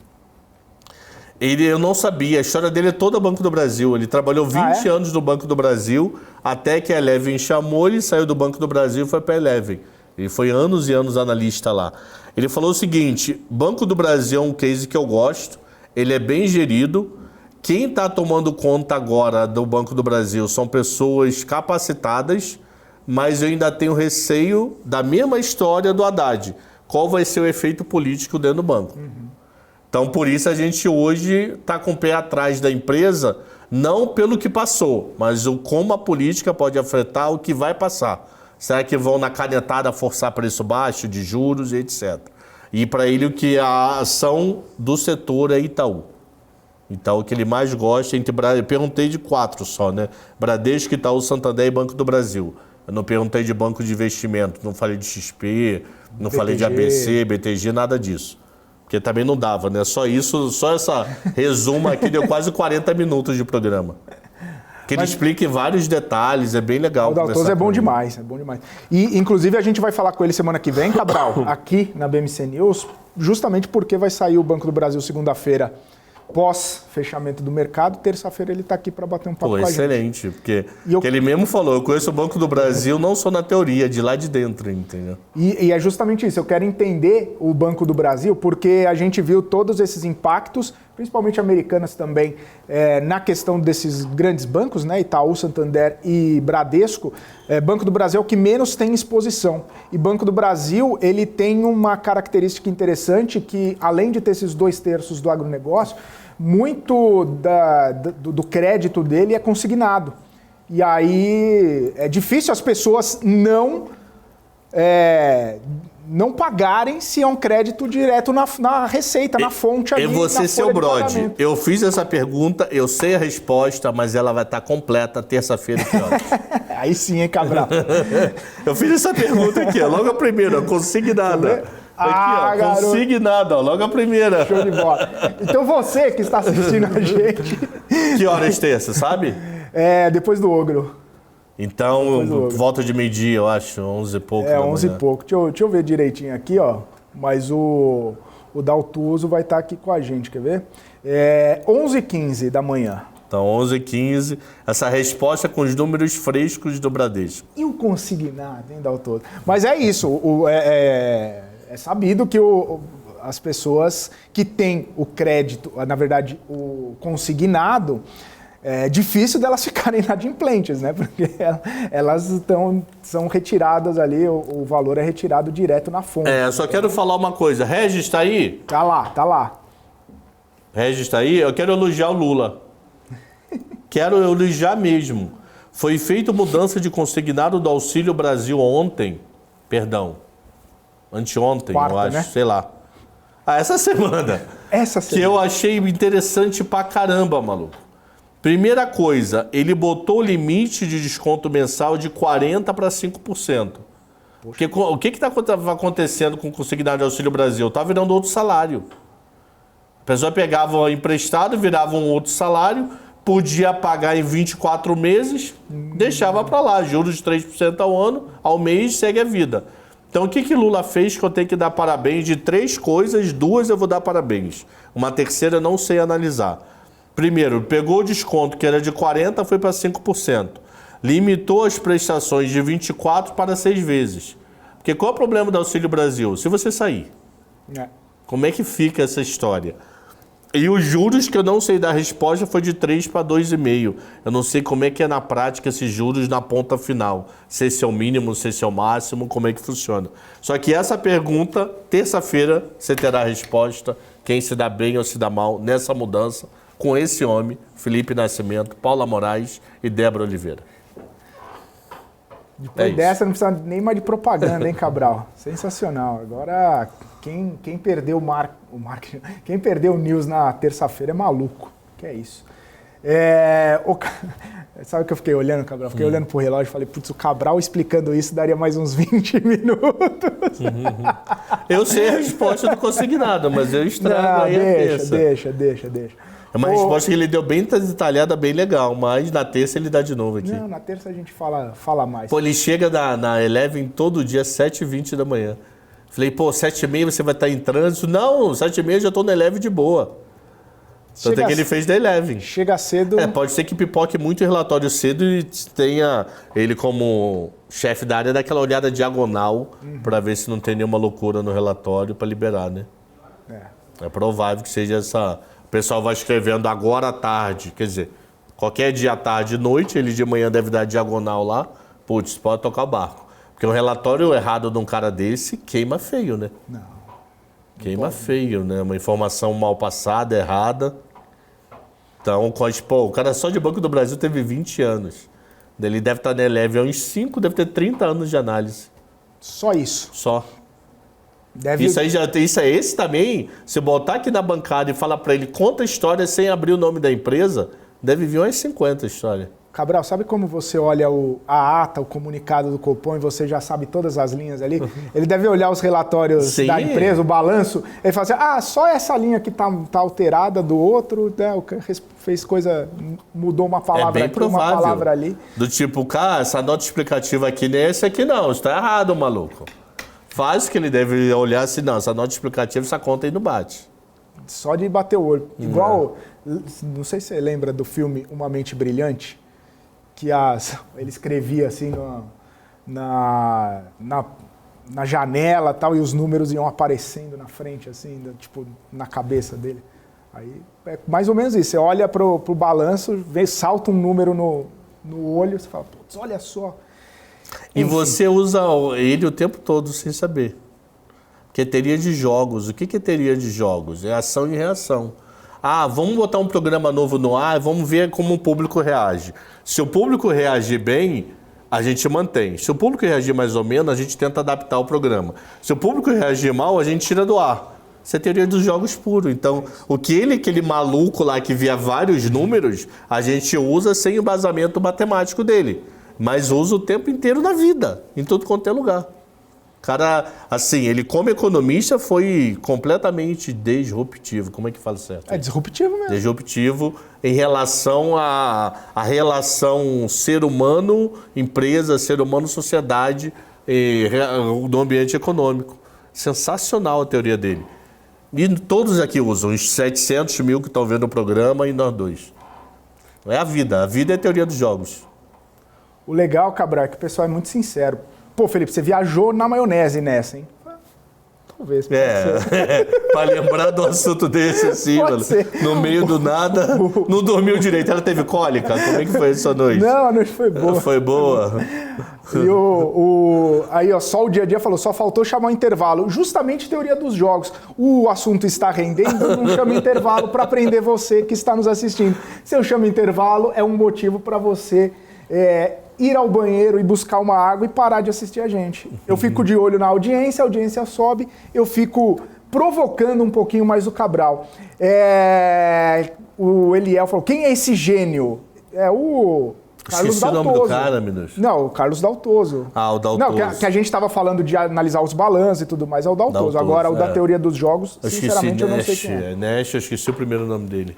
Eu não sabia, a história dele é toda Banco do Brasil. Ele trabalhou 20 anos no Banco do Brasil, até que a Eleven chamou, ele saiu do Banco do Brasil e foi para a Eleven. Ele foi anos e anos analista lá. Ele falou o seguinte, Banco do Brasil é um case que eu gosto, ele é bem gerido. Quem está tomando conta agora do Banco do Brasil são pessoas capacitadas, mas eu ainda tenho receio da mesma história do Haddad. Qual vai ser o efeito político dentro do banco? Então, por isso a gente hoje está com o pé atrás da empresa, não pelo que passou, mas como a política pode afetar o que vai passar. Será que vão na canetada forçar preço baixo de juros e etc. E para ele o que a ação do setor é Itaú. Então o que ele mais gosta, eu perguntei de 4 só, né? Bradesco, Itaú, Santander e Banco do Brasil. Eu não perguntei de banco de investimento, não falei de XP, não BTG. Falei de ABC, BTG, nada disso. Porque também não dava, né? Só isso, só essa resumo aqui deu quase 40 minutos de programa. Que ele explica em vários detalhes, é bem legal. O Daltoso é bom demais, é bom demais. E, inclusive, a gente vai falar com ele semana que vem, Cabral, aqui na BMC News, justamente porque vai sair o Banco do Brasil segunda-feira, pós-fechamento do mercado. Terça-feira ele está aqui para bater um papo com a gente. Excelente, porque ele mesmo falou, eu conheço o Banco do Brasil não só na teoria, de lá de dentro, entendeu? E é justamente isso, eu quero entender o Banco do Brasil, porque a gente viu todos esses impactos, principalmente americanas também, na questão desses grandes bancos, né, Itaú, Santander e Bradesco. Banco do Brasil é o que menos tem exposição. E Banco do Brasil, ele tem uma característica interessante que, além de ter esses 2/3 do agronegócio, muito do crédito dele é consignado. E aí é difícil as pessoas não pagarem se é um crédito direto na receita, na fonte ali. E você, seu brode, eu fiz essa pergunta, eu sei a resposta, mas ela vai estar completa terça-feira. Aí sim, hein, Cabral? Eu fiz essa pergunta aqui, ó, logo a primeira, consignada. Aqui, ó, consignada, ó, logo a primeira. Show de bola. Então você que está assistindo a gente... Que horas terça, sabe? Depois do Ogro. Então, volta de meio-dia, eu acho, 11 e pouco. 11 e pouco. Deixa eu ver direitinho aqui, ó. Mas o Daltoso vai estar aqui com a gente, quer ver? 11h15 da manhã. Então, 11h15, essa resposta com os números frescos do Bradesco. E o consignado, hein, Daltoso? Mas é isso, é sabido que as pessoas que têm o crédito, na verdade, o consignado, é difícil delas ficarem inadimplentes, né? Porque elas são retiradas ali, o valor é retirado direto na fonte. Só quero falar uma coisa. Regis está aí? Tá lá. Regis está aí? Eu quero elogiar o Lula. Quero elogiar mesmo. Foi feita mudança de consignado do Auxílio Brasil anteontem, Quarta, eu acho, né? sei lá. Essa semana. Que eu achei interessante pra caramba, maluco. Primeira coisa, ele botou o limite de desconto mensal de 40% para 5%. Porque o que está acontecendo com o consignado de Auxílio Brasil? Está virando outro salário. A pessoa pegava emprestado, virava um outro salário, podia pagar em 24 meses, deixava para lá, juros de 3% ao mês, segue a vida. Então, o que Lula fez que eu tenho que dar parabéns? De 3 coisas, 2 eu vou dar parabéns. Uma terceira eu não sei analisar. Primeiro, pegou o desconto que era de 40%, foi para 5%. Limitou as prestações de 24 para 6 vezes. Porque qual é o problema do Auxílio Brasil? Se você sair. Como é que fica essa história? E os juros que eu não sei dar resposta foi de 3 para 2,5. Eu não sei como é que é na prática esses juros na ponta final. Se esse é o mínimo, se esse é o máximo, como é que funciona. Só que essa pergunta, terça-feira, você terá a resposta quem se dá bem ou se dá mal nessa mudança com esse homem, Felipe Nascimento, Paula Moraes e Débora Oliveira. Depois dessa não precisa nem mais de propaganda, hein, Cabral? Sensacional. Agora, quem perdeu quem perdeu o News na terça-feira é maluco. Que é isso. Sabe o que eu fiquei olhando, Cabral? Fiquei olhando pro relógio e falei, putz, o Cabral explicando isso daria mais uns 20 minutos. Eu sei a resposta, não consegui nada, mas eu estrago aí a terça. Deixa. É uma resposta que ele deu bem detalhada, bem legal, mas na terça ele dá de novo aqui. Não, na terça a gente fala mais. Pô, ele chega na Eleven todo dia, 7h20 da manhã. Falei, pô, 7h30 você vai estar em trânsito? Não, 7h30 já estou na Eleven de boa. Tanto é que ele fez da Eleven. Chega cedo. Pode ser que pipoque muito relatório cedo e tenha ele como chefe da área daquela olhada diagonal para ver se não tem nenhuma loucura no relatório para liberar, né? É provável que seja essa... O pessoal vai escrevendo agora à tarde, quer dizer, qualquer dia à tarde e noite, ele de manhã deve dar diagonal lá, putz, pode tocar o barco. Porque um relatório errado de um cara desse queima feio, né? Não. Queima feio, né? Uma informação mal passada, errada. Então, pô, o cara só de Banco do Brasil teve 20 anos. Ele deve estar na Eleven há uns 5, deve ter 30 anos de análise. Só isso? Só. Isso aí já tem, esse também, se botar aqui na bancada e falar para ele, conta a história sem abrir o nome da empresa, deve vir umas 50 histórias. Cabral, sabe como você olha a ata, o comunicado do Copom e você já sabe todas as linhas ali? Ele deve olhar os relatórios da empresa, o balanço, ele fala assim, só essa linha que tá alterada do outro, né? O cara fez coisa, mudou uma palavra aqui, uma palavra ali. Do tipo, cara, essa nota explicativa aqui não é essa aqui não, isso tá errado, maluco. Faz que ele deve olhar assim, não, essa nota explicativa, essa conta aí não bate. Só de bater o olho. Igual, não sei se você lembra do filme Uma Mente Brilhante, que ele escrevia assim na janela e tal, e os números iam aparecendo na frente, assim, tipo, na cabeça dele. Aí é mais ou menos isso, você olha pro balanço, salta um número no olho, você fala, putz, olha só. E enfim, você usa ele o tempo todo sem saber. Porque teoria de jogos. O que é teoria de jogos? É ação e reação. Vamos botar um programa novo no ar e vamos ver como o público reage. Se o público reagir bem, a gente mantém. Se o público reagir mais ou menos, a gente tenta adaptar o programa. Se o público reagir mal, a gente tira do ar. Isso é teoria dos jogos puro. Então, aquele maluco lá que via vários números, a gente usa sem embasamento matemático dele. Mas usa o tempo inteiro na vida, em tudo quanto é lugar. O cara, assim, ele como economista foi completamente disruptivo. Como é que fala certo? É disruptivo mesmo. Disruptivo em relação à relação ser humano, empresa, ser humano, sociedade, do ambiente econômico. Sensacional a teoria dele. E todos aqui usam, uns 700 mil que estão vendo o programa e nós dois. É a vida é a teoria dos jogos. O legal, Cabral, é que o pessoal é muito sincero. Pô, Felipe, você viajou na maionese nessa, hein? Talvez. Para lembrar do assunto desse, assim, mano, no meio do nada, não dormiu direito. Ela teve cólica? Como é que foi essa noite? Não, a noite foi boa. Foi boa. E aí, só o dia a dia falou, só faltou chamar o intervalo. Justamente teoria dos jogos. O assunto está rendendo, não chama intervalo para aprender você que está nos assistindo. Se eu chamo intervalo, é um motivo para você ir ao banheiro e buscar uma água e parar de assistir a gente. Eu fico de olho na audiência, a audiência sobe, eu fico provocando um pouquinho mais o Cabral. O Eliel falou, quem é esse gênio? É o Carlos Daltoso. O nome do cara, Minos? Não, o Carlos Daltoso. O Daltoso. Não, que a gente estava falando de analisar os balanços e tudo mais, é o Daltoso. Agora, o da teoria dos jogos, sinceramente, eu não sei quem é. Nash, eu esqueci o primeiro nome dele.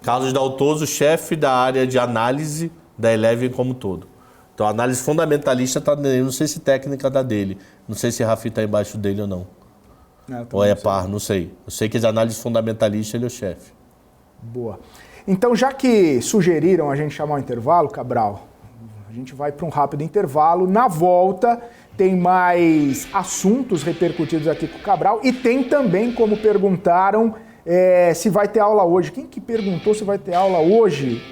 Carlos Daltoso, chefe da área de análise da Eleven como todo. Então, a análise fundamentalista está nele, não sei se técnica da dele, não sei se Rafi está embaixo dele ou não. Ou é par, não sei. Eu sei que as análises fundamentalistas ele é o chefe. Boa. Então, já que sugeriram a gente chamar o intervalo, Cabral, a gente vai para um rápido intervalo. Na volta, tem mais assuntos repercutidos aqui com o Cabral e tem também, como perguntaram, se vai ter aula hoje. Quem que perguntou se vai ter aula hoje?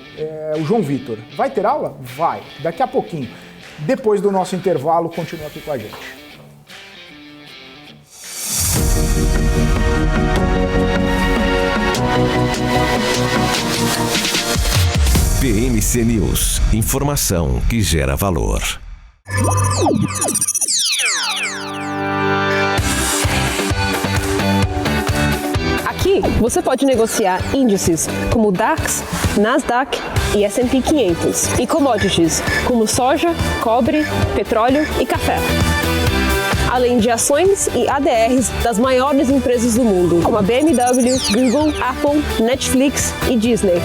O João Vitor. Vai ter aula? Vai. Daqui a pouquinho. Depois do nosso intervalo, continua aqui com a gente. BMC News. Informação que gera valor. Aqui você pode negociar índices como DAX, Nasdaq e S&P 500 e commodities como soja, cobre, petróleo e café. Além de ações e ADRs das maiores empresas do mundo, como a BMW, Google, Apple, Netflix e Disney.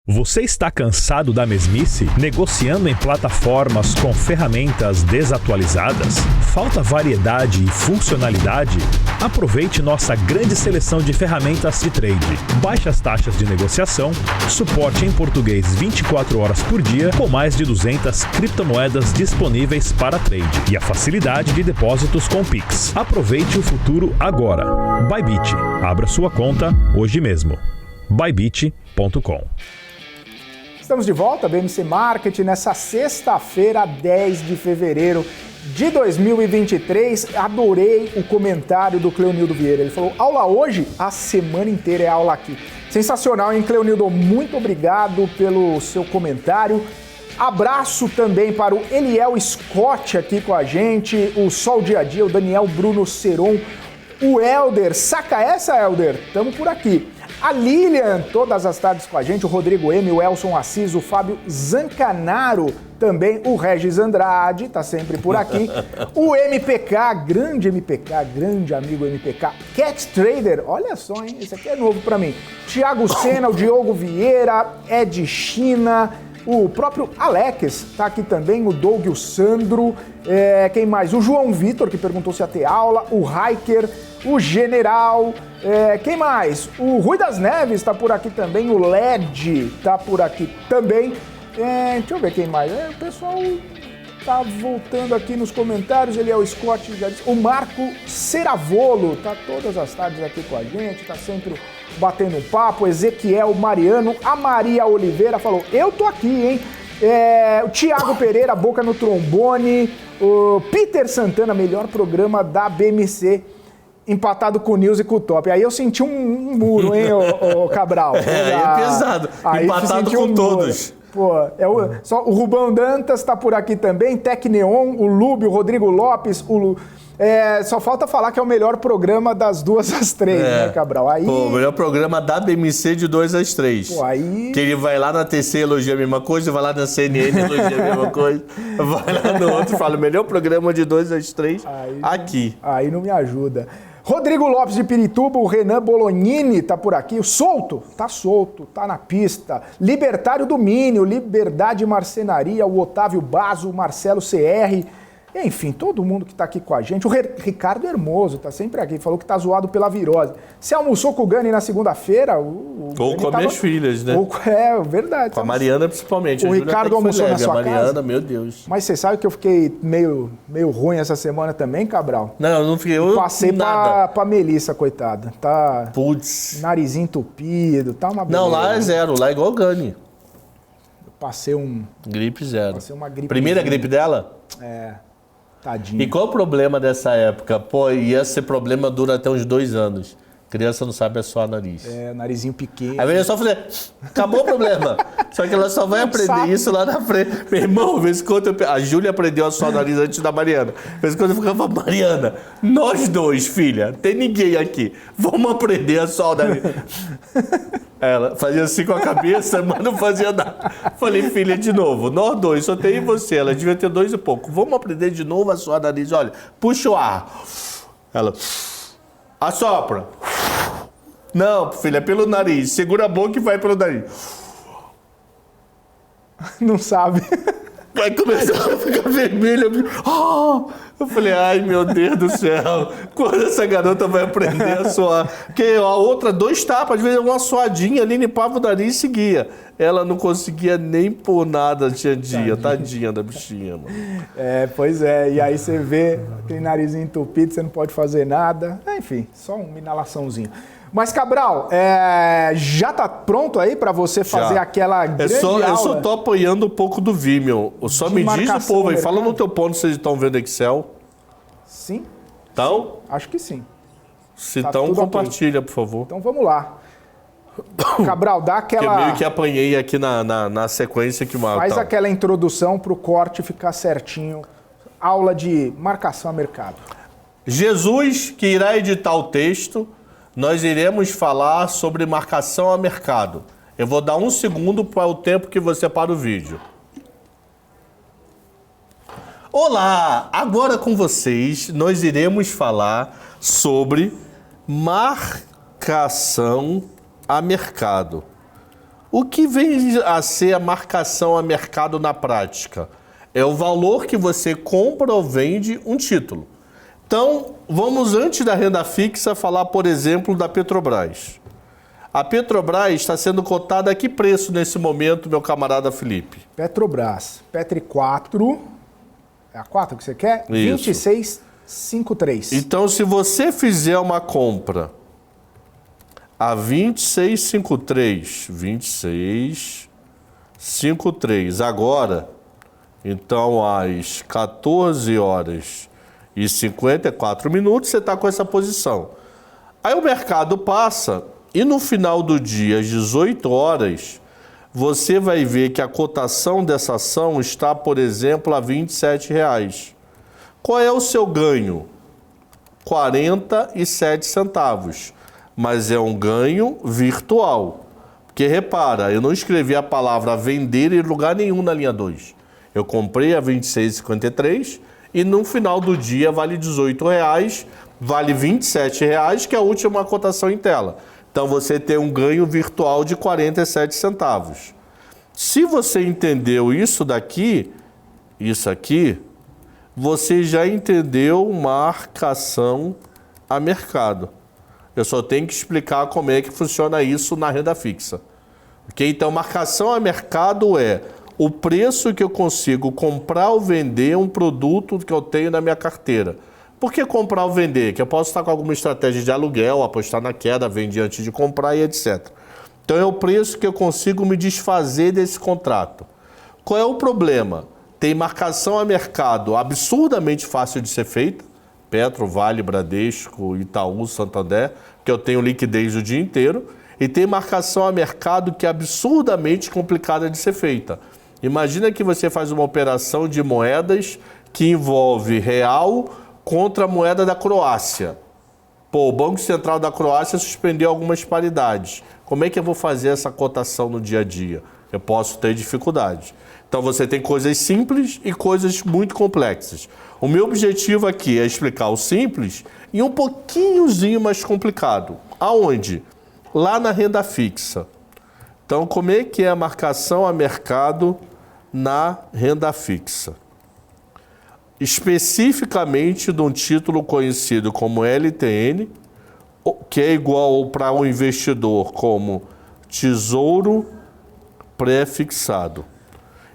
Você está cansado da mesmice? Negociando em plataformas com ferramentas desatualizadas? Falta variedade e funcionalidade? Aproveite nossa grande seleção de ferramentas de trade. Baixas taxas de negociação, suporte em português 24 horas por dia, com mais de 200 criptomoedas disponíveis para trade e a facilidade de depósitos com Pix. Aproveite o futuro agora. Bybit. Abra sua conta hoje mesmo. Bybit.com. Estamos de volta, BMC Marketing, nessa sexta-feira, 10 de fevereiro de 2023. Adorei o comentário do Cleonildo Vieira. Ele falou, aula hoje, a semana inteira é aula aqui. Sensacional, hein, Cleonildo? Muito obrigado pelo seu comentário. Abraço também para o Eliel Scott aqui com a gente, o Sol Dia a Dia, o Daniel Bruno Seron, o Helder. Saca essa, Helder? Tamo por aqui. A Lilian, todas as tardes com a gente, o Rodrigo M, o Elson Assis, o Fábio Zancanaro, também o Regis Andrade, tá sempre por aqui. O MPK, grande amigo MPK. Cat Trader, olha só, hein, esse aqui é novo pra mim. Thiago Sena, o Diogo Vieira, Ed China, o próprio Alex tá aqui também, o Doug, o Sandro, quem mais? O João Vitor, que perguntou se ia ter aula, o Hiker, o General, quem mais? O Rui das Neves tá por aqui também, o LED tá por aqui também. Deixa eu ver quem mais. O pessoal tá voltando aqui nos comentários, ele é o Scott, já disse. O Marco Ceravolo tá todas as tardes aqui com a gente, tá sempre batendo um papo. Ezequiel Mariano, a Maria Oliveira falou, eu tô aqui, hein? O Thiago Pereira, Boca no Trombone, o Peter Santana, melhor programa da BMC, empatado com o News e com o Top. Aí eu senti um muro, hein, ô Cabral? Aí é pesado, aí empatado com todos. Pô, só o Rubão Dantas tá por aqui também, Tec Neon, o Lúbio, o Rodrigo Lopes, só falta falar que é o melhor programa das 2 às 3, né, Cabral? Aí... Pô, o melhor programa da BMC de 2 às 3. Pô, aí... Que ele vai lá na TC elogia a mesma coisa, vai lá na CNN elogia a mesma coisa, vai lá no outro e fala, o melhor programa de 2 às 3 aqui. Aí não me ajuda. Rodrigo Lopes de Pirituba, o Renan Bolognini tá por aqui, o Solto, tá na pista, Libertário do Mínio, Liberdade Marcenaria, o Otávio Bazo, o Marcelo CR, enfim, todo mundo que tá aqui com a gente, o Ricardo Hermoso tá sempre aqui, falou que tá zoado pela virose. Você almoçou com o Gani na segunda-feira? Ou com as minhas filhas, né? Verdade. Com a Mariana principalmente. O Ricardo almoçou na sua Mariana, casa? Meu Deus. Mas você sabe que eu fiquei meio ruim essa semana também, Cabral? Não, eu não fiquei. Passei pra Melissa, coitada. Tá. Putz. Narizinho entupido, tá uma beleza. Não, lá é zero, lá é igual o Gani. Passei Gripe zero. Passei uma gripe. Primeira gripe dela? Tadinho. E qual o problema dessa época? Pô, ia ser problema, dura até uns 2 anos. Criança não sabe assoar nariz. É, narizinho pequeno. Aí eu só falei, acabou o problema. Só que ela só vai aprender isso lá na frente. Meu irmão, vez em quando a Júlia aprendeu a assoar o nariz antes da Mariana. Vez em quando eu ficava, Mariana, nós dois, filha, tem ninguém aqui. Vamos aprender a assoar o nariz. Ela fazia assim com a cabeça, mas não fazia nada. Falei, filha, de novo, nós dois, só tem você. Ela devia ter 2 e pouco. Vamos aprender de novo a assoar o nariz. Olha, puxa o ar. Ela, assopra. Não, filha, é pelo nariz. Segura a boca e vai pelo nariz. Não sabe. Vai começar a ficar vermelha. Eu falei, ai meu Deus do céu. Quando essa garota vai aprender a suar? Porque a outra, 2 tapas, às vezes uma suadinha ali, limpava o nariz e seguia. Ela não conseguia nem por nada dia a dia. Tadinha da bichinha, mano. É, pois é. E aí você vê aquele narizinho entupido, você não pode fazer nada. Enfim, só uma inalaçãozinha. Mas, Cabral, já tá pronto aí para você fazer aquela grande aula? Eu só tô apoiando um pouco do Vimeo. Só me diz o povo aí, fala no teu ponto se vocês estão vendo Excel. Sim. Então? Acho que sim. Se então, compartilha, por favor. Então vamos lá. Cabral, dá aquela... Porque meio que apanhei aqui na sequência que uma... Faz aquela introdução pro corte ficar certinho. Aula de marcação a mercado. Jesus, que irá editar o texto... Nós iremos falar sobre marcação a mercado. Eu vou dar 1 segundo para o tempo que você para o vídeo. Olá! Agora com vocês, nós iremos falar sobre marcação a mercado. O que vem a ser a marcação a mercado na prática? É o valor que você compra ou vende um título. Então, vamos, antes da renda fixa, falar, por exemplo, da Petrobras. A Petrobras está sendo cotada a que preço nesse momento, meu camarada Felipe? Petrobras, Petri 4, é a 4 que você quer? Isso. 26,53. Então, se você fizer uma compra a 26,53, 26,53 agora, então às 14 horas e 54 minutos, você está com essa posição. Aí o mercado passa e no final do dia, às 18 horas, você vai ver que a cotação dessa ação está, por exemplo, a R$ 27,00. Qual é o seu ganho? 47 centavos. Mas é um ganho virtual. Porque repara, eu não escrevi a palavra vender em lugar nenhum na linha 2. Eu comprei a R$ 26,53 e no final do dia vale R$ 18,00, vale R$ 27,00, que é a última cotação em tela. Então você tem um ganho virtual de 47 centavos. Se você entendeu isso daqui, isso aqui, você já entendeu marcação a mercado. Eu só tenho que explicar como é que funciona isso na renda fixa. Okay? Então, marcação a mercado é o preço que eu consigo comprar ou vender um produto que eu tenho na minha carteira. Por que comprar ou vender? Que eu posso estar com alguma estratégia de aluguel, apostar na queda, vender antes de comprar e etc. Então, é o preço que eu consigo me desfazer desse contrato. Qual é o problema? Tem marcação a mercado absurdamente fácil de ser feita. Petro, Vale, Bradesco, Itaú, Santander, que eu tenho liquidez o dia inteiro. E tem marcação a mercado que é absurdamente complicada de ser feita. Imagina que você faz uma operação de moedas que envolve real contra a moeda da Croácia. Pô, o Banco Central da Croácia suspendeu algumas paridades. Como é que eu vou fazer essa cotação no dia a dia? Eu posso ter dificuldades. Então você tem coisas simples e coisas muito complexas. O meu objetivo aqui é explicar o simples e um pouquinhozinho mais complicado. Aonde? Lá na renda fixa. Então, como é que é a marcação a mercado na renda fixa? Especificamente de um título conhecido como LTN, que é igual para um investidor como Tesouro Pré-fixado.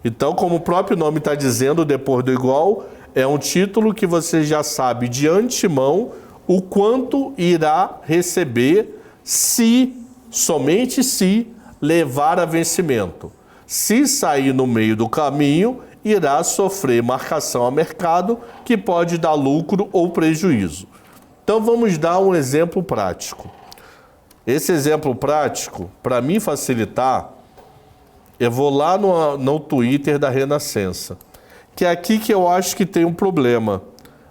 Então, como o próprio nome está dizendo, depois do igual, é um título que você já sabe de antemão o quanto irá receber se, somente se, levar a vencimento. Se sair no meio do caminho, irá sofrer marcação a mercado, que pode dar lucro ou prejuízo. Então vamos dar um exemplo prático. Esse exemplo prático, para mim facilitar, eu vou lá no Twitter da Renascença, que é aqui que eu acho que tem um problema.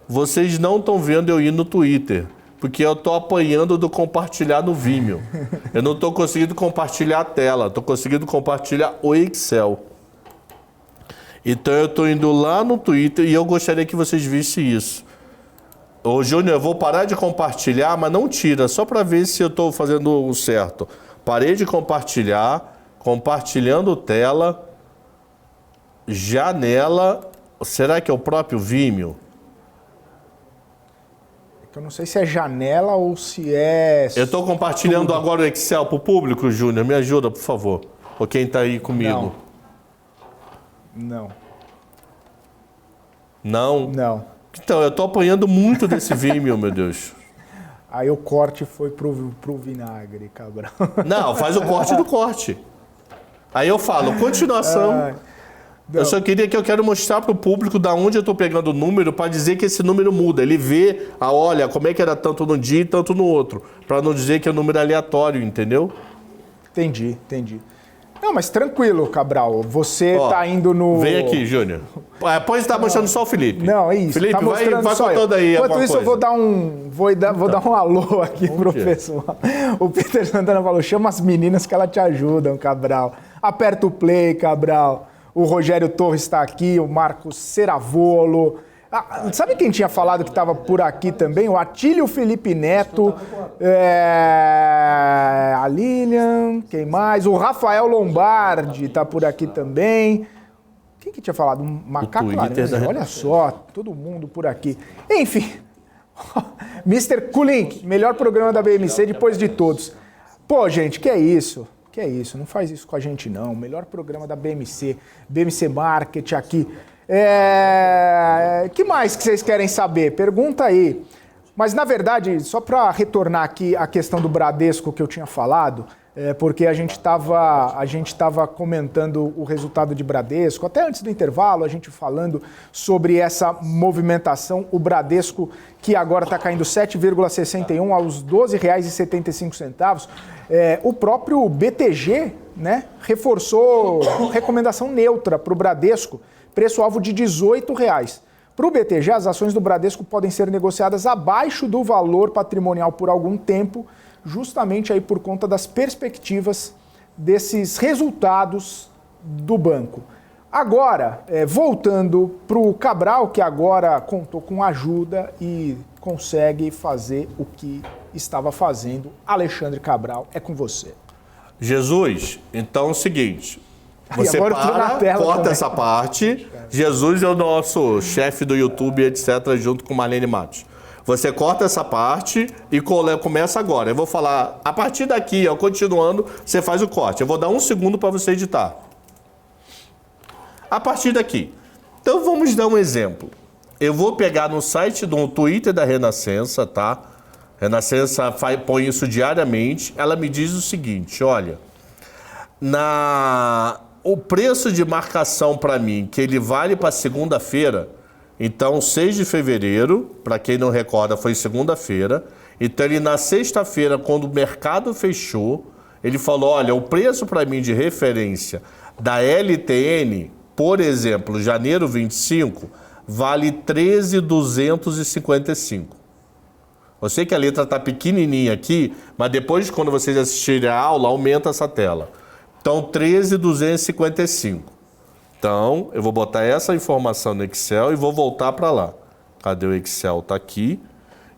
Vocês não estão vendo eu ir no Twitter, porque eu estou apanhando do compartilhar no Vimeo. Eu não estou conseguindo compartilhar a tela, estou conseguindo compartilhar o Excel. Então eu estou indo lá no Twitter e eu gostaria que vocês vissem isso. Ô Júnior, eu vou parar de compartilhar, mas não tira, só para ver se eu estou fazendo o certo. Parei de compartilhar, compartilhando tela, janela. Será que é o próprio Vimeo? Eu não sei se é janela ou se é... Eu estou compartilhando agora o Excel para o público, Júnior. Me ajuda, por favor. Ou quem está aí comigo. Não. Não? Não. Então, eu estou apanhando muito desse Vimeo, meu Deus. Aí o corte foi pro vinagre, Cabral. Não, faz o corte do corte. Aí eu falo, continuação. Eu só queria que eu quero mostrar para o público da onde eu estou pegando o número para dizer que esse número muda. Ele vê, olha, como é que era tanto num dia e tanto no outro. Para não dizer que é um número aleatório, entendeu? Entendi. Não, mas tranquilo, Cabral. Você tá indo no... Vem aqui, Júnior. Depois está mostrando só o Felipe. Não, é isso. Felipe, tá vai contando aí Enquanto alguma isso, coisa. eu vou dar um alô aqui pro pessoal. O Peter Santana falou, chama as meninas que elas te ajudam, Cabral. Aperta o play, Cabral. O Rogério Torres está aqui, o Marcos Ceravolo. Sabe quem tinha falado que estava por aqui também? O Atílio Felipe Neto, a Lilian, quem mais? O Rafael Lombardi está por aqui também. Quem que tinha falado? Um macaco laranja, olha só, todo mundo por aqui. Enfim, Mr. Kulink, melhor programa da BMC depois de todos. Pô, gente, que é isso? Que é isso? Não faz isso com a gente, não. Melhor programa da BMC, BMC Market aqui. Que mais que vocês querem saber? Pergunta aí. Mas, na verdade, só para retornar aqui a questão do Bradesco que eu tinha falado, porque a gente estava comentando o resultado de Bradesco, até antes do intervalo, a gente falando sobre essa movimentação, o Bradesco que agora está caindo 7,61 aos R$ 12,75. O próprio BTG, né, reforçou recomendação neutra para o Bradesco, preço-alvo de R$ 18. Para o BTG, as ações do Bradesco podem ser negociadas abaixo do valor patrimonial por algum tempo, justamente aí por conta das perspectivas desses resultados do banco. Agora, voltando para o Cabral, que agora contou com ajuda e consegue fazer o que estava fazendo. Alexandre Cabral, é com você. Jesus, então é o seguinte... Você corta também. Essa parte. Jesus é o nosso chefe do YouTube, etc., junto com Marlene Matos. Você corta essa parte e começa agora. Eu vou falar, a partir daqui, continuando, você faz o corte. Eu vou dar 1 segundo para você editar. A partir daqui. Então vamos dar um exemplo. Eu vou pegar no site do Twitter da Renascença, tá? Renascença põe isso diariamente. Ela me diz o seguinte, olha... O preço de marcação para mim, que ele vale para segunda-feira, então 6 de fevereiro, para quem não recorda, foi segunda-feira. Então ele na sexta-feira, quando o mercado fechou, ele falou, olha, o preço para mim de referência da LTN, por exemplo, janeiro 25, vale 13.255. Eu sei que a letra está pequenininha aqui, mas depois, quando vocês assistirem a aula, aumenta essa tela. Então, 13.255. Então, eu vou botar essa informação no Excel e vou voltar para lá. Cadê o Excel? Está aqui.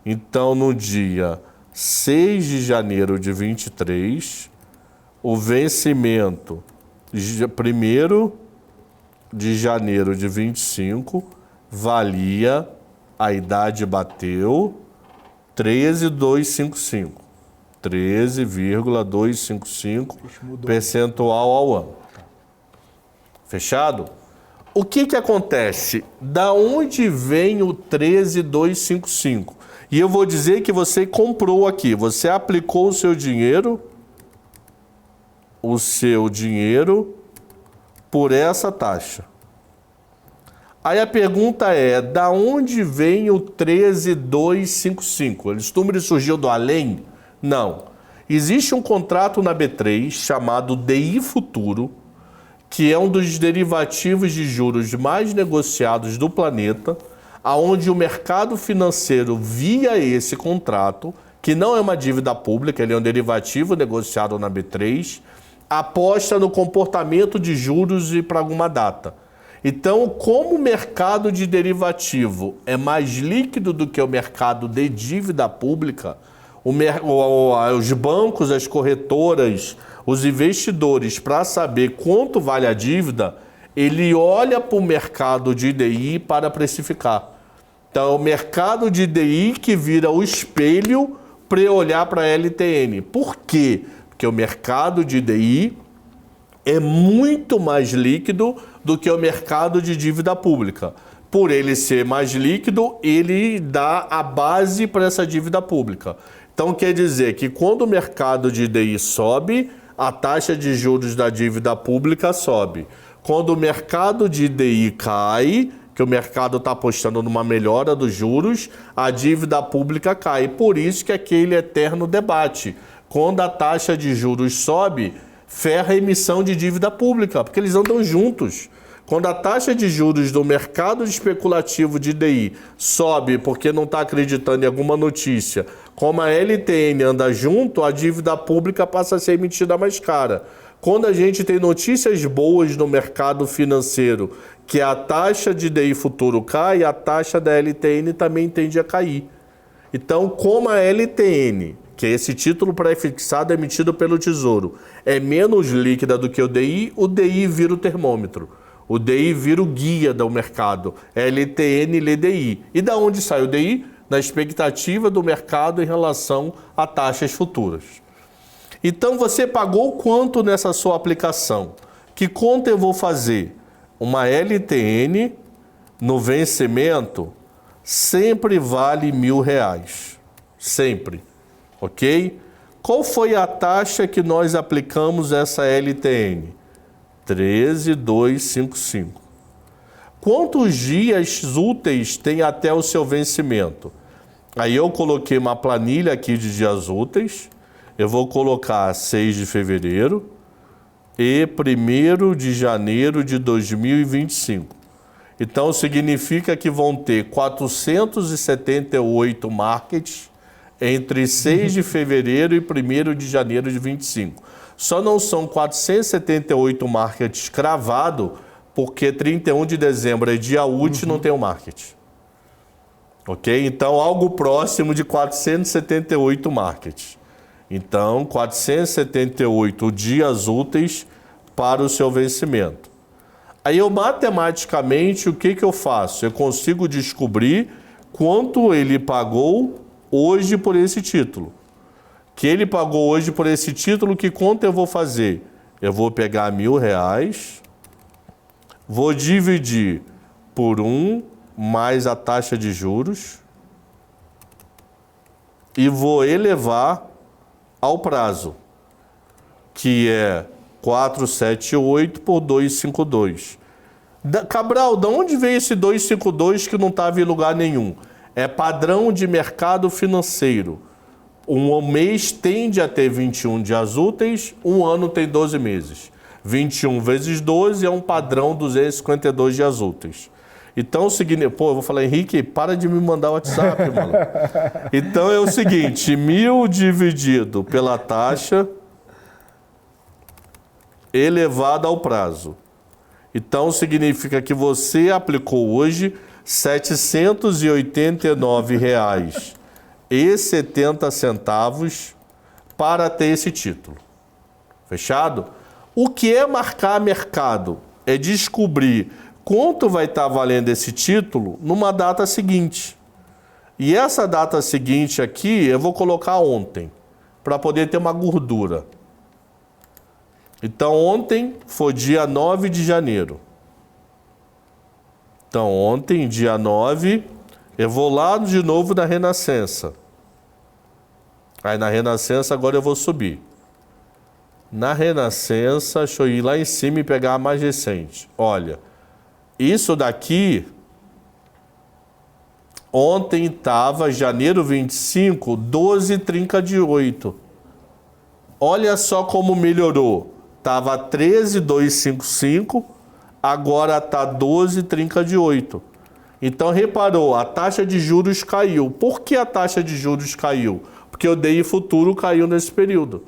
Então, no dia 6 de janeiro de 23, o vencimento, 1º de janeiro de 25, valia, a idade bateu, 13.255. 13,255 percentual ao ano. Fechado? O que acontece? Da onde vem o 13,255? E eu vou dizer que você comprou aqui, você aplicou o seu dinheiro por essa taxa. Aí a pergunta é, da onde vem o 13,255? Esse número surgiu do além? Não. Existe um contrato na B3 chamado DI Futuro, que é um dos derivativos de juros mais negociados do planeta, aonde o mercado financeiro, via esse contrato, que não é uma dívida pública, ele é um derivativo negociado na B3, aposta no comportamento de juros e para alguma data. Então, como o mercado de derivativo é mais líquido do que o mercado de dívida pública, os bancos, as corretoras, os investidores, para saber quanto vale a dívida, ele olha para o mercado de DI para precificar. Então, é o mercado de DI que vira o espelho para olhar para a LTN. Por quê? Porque o mercado de DI é muito mais líquido do que o mercado de dívida pública. Por ele ser mais líquido, ele dá a base para essa dívida pública. Então, quer dizer que quando o mercado de DI sobe, a taxa de juros da dívida pública sobe. Quando o mercado de DI cai, que o mercado está apostando numa melhora dos juros, a dívida pública cai. Por isso que aquele eterno debate. Quando a taxa de juros sobe, ferra a emissão de dívida pública, porque eles andam juntos. Quando a taxa de juros do mercado especulativo de DI sobe porque não está acreditando em alguma notícia, como a LTN anda junto, a dívida pública passa a ser emitida mais cara. Quando a gente tem notícias boas no mercado financeiro, que a taxa de DI futuro cai, a taxa da LTN também tende a cair. Então, como a LTN, que é esse título pré-fixado emitido pelo Tesouro, é menos líquida do que o DI vira o termômetro. O DI vira o guia do mercado. LTN lê DI. E da onde sai o DI? Na expectativa do mercado em relação a taxas futuras. Então você pagou quanto nessa sua aplicação? Que conta eu vou fazer? Uma LTN no vencimento sempre vale R$1.000. Sempre. Ok? Qual foi a taxa que nós aplicamos essa LTN? 13,255. Quantos dias úteis tem até o seu vencimento? Aí eu coloquei uma planilha aqui de dias úteis. Eu vou colocar 6 de fevereiro e 1º de janeiro de 2025. Então significa que vão ter 478 markets entre 6 de fevereiro e 1º de janeiro de 25. Só não são 478 markets cravado, porque 31 de dezembro é dia útil e não tem o market. Ok? Então, algo próximo de 478 markets. Então, 478 dias úteis para o seu vencimento. Aí eu, matematicamente, o que eu faço? Eu consigo descobrir quanto ele pagou hoje por esse título. Que ele pagou hoje por esse título, que conta eu vou fazer? Eu vou pegar R$1.000, vou dividir por 1 mais a taxa de juros e vou elevar ao prazo, que é 478 por 252. Cabral, de onde veio esse 252 que não estava em lugar nenhum? É padrão de mercado financeiro. Um mês tende a ter 21 dias úteis, um ano tem 12 meses. 21 vezes 12 é um padrão 252 dias úteis. Então, o seguinte, eu vou falar, Henrique, para de me mandar o WhatsApp, mano. Então é o seguinte, 1.000 dividido pela taxa elevada ao prazo. Então significa que você aplicou hoje R$ 789,70 para ter esse título. Fechado? O que é marcar mercado? É descobrir quanto vai estar valendo esse título numa data seguinte. E essa data seguinte aqui eu vou colocar ontem, para poder ter uma gordura. Então ontem foi dia 9 de janeiro. Então ontem, dia 9, eu vou lá de novo na Renascença. Aí na Renascença agora eu vou subir. Na Renascença, deixa eu ir lá em cima e pegar a mais recente. Olha, isso daqui, ontem estava, janeiro 25, 12,38. Olha só como melhorou. Estava 13,255, agora está 12,38. Então, reparou, a taxa de juros caiu. Por que a taxa de juros caiu? Porque o DI futuro caiu nesse período.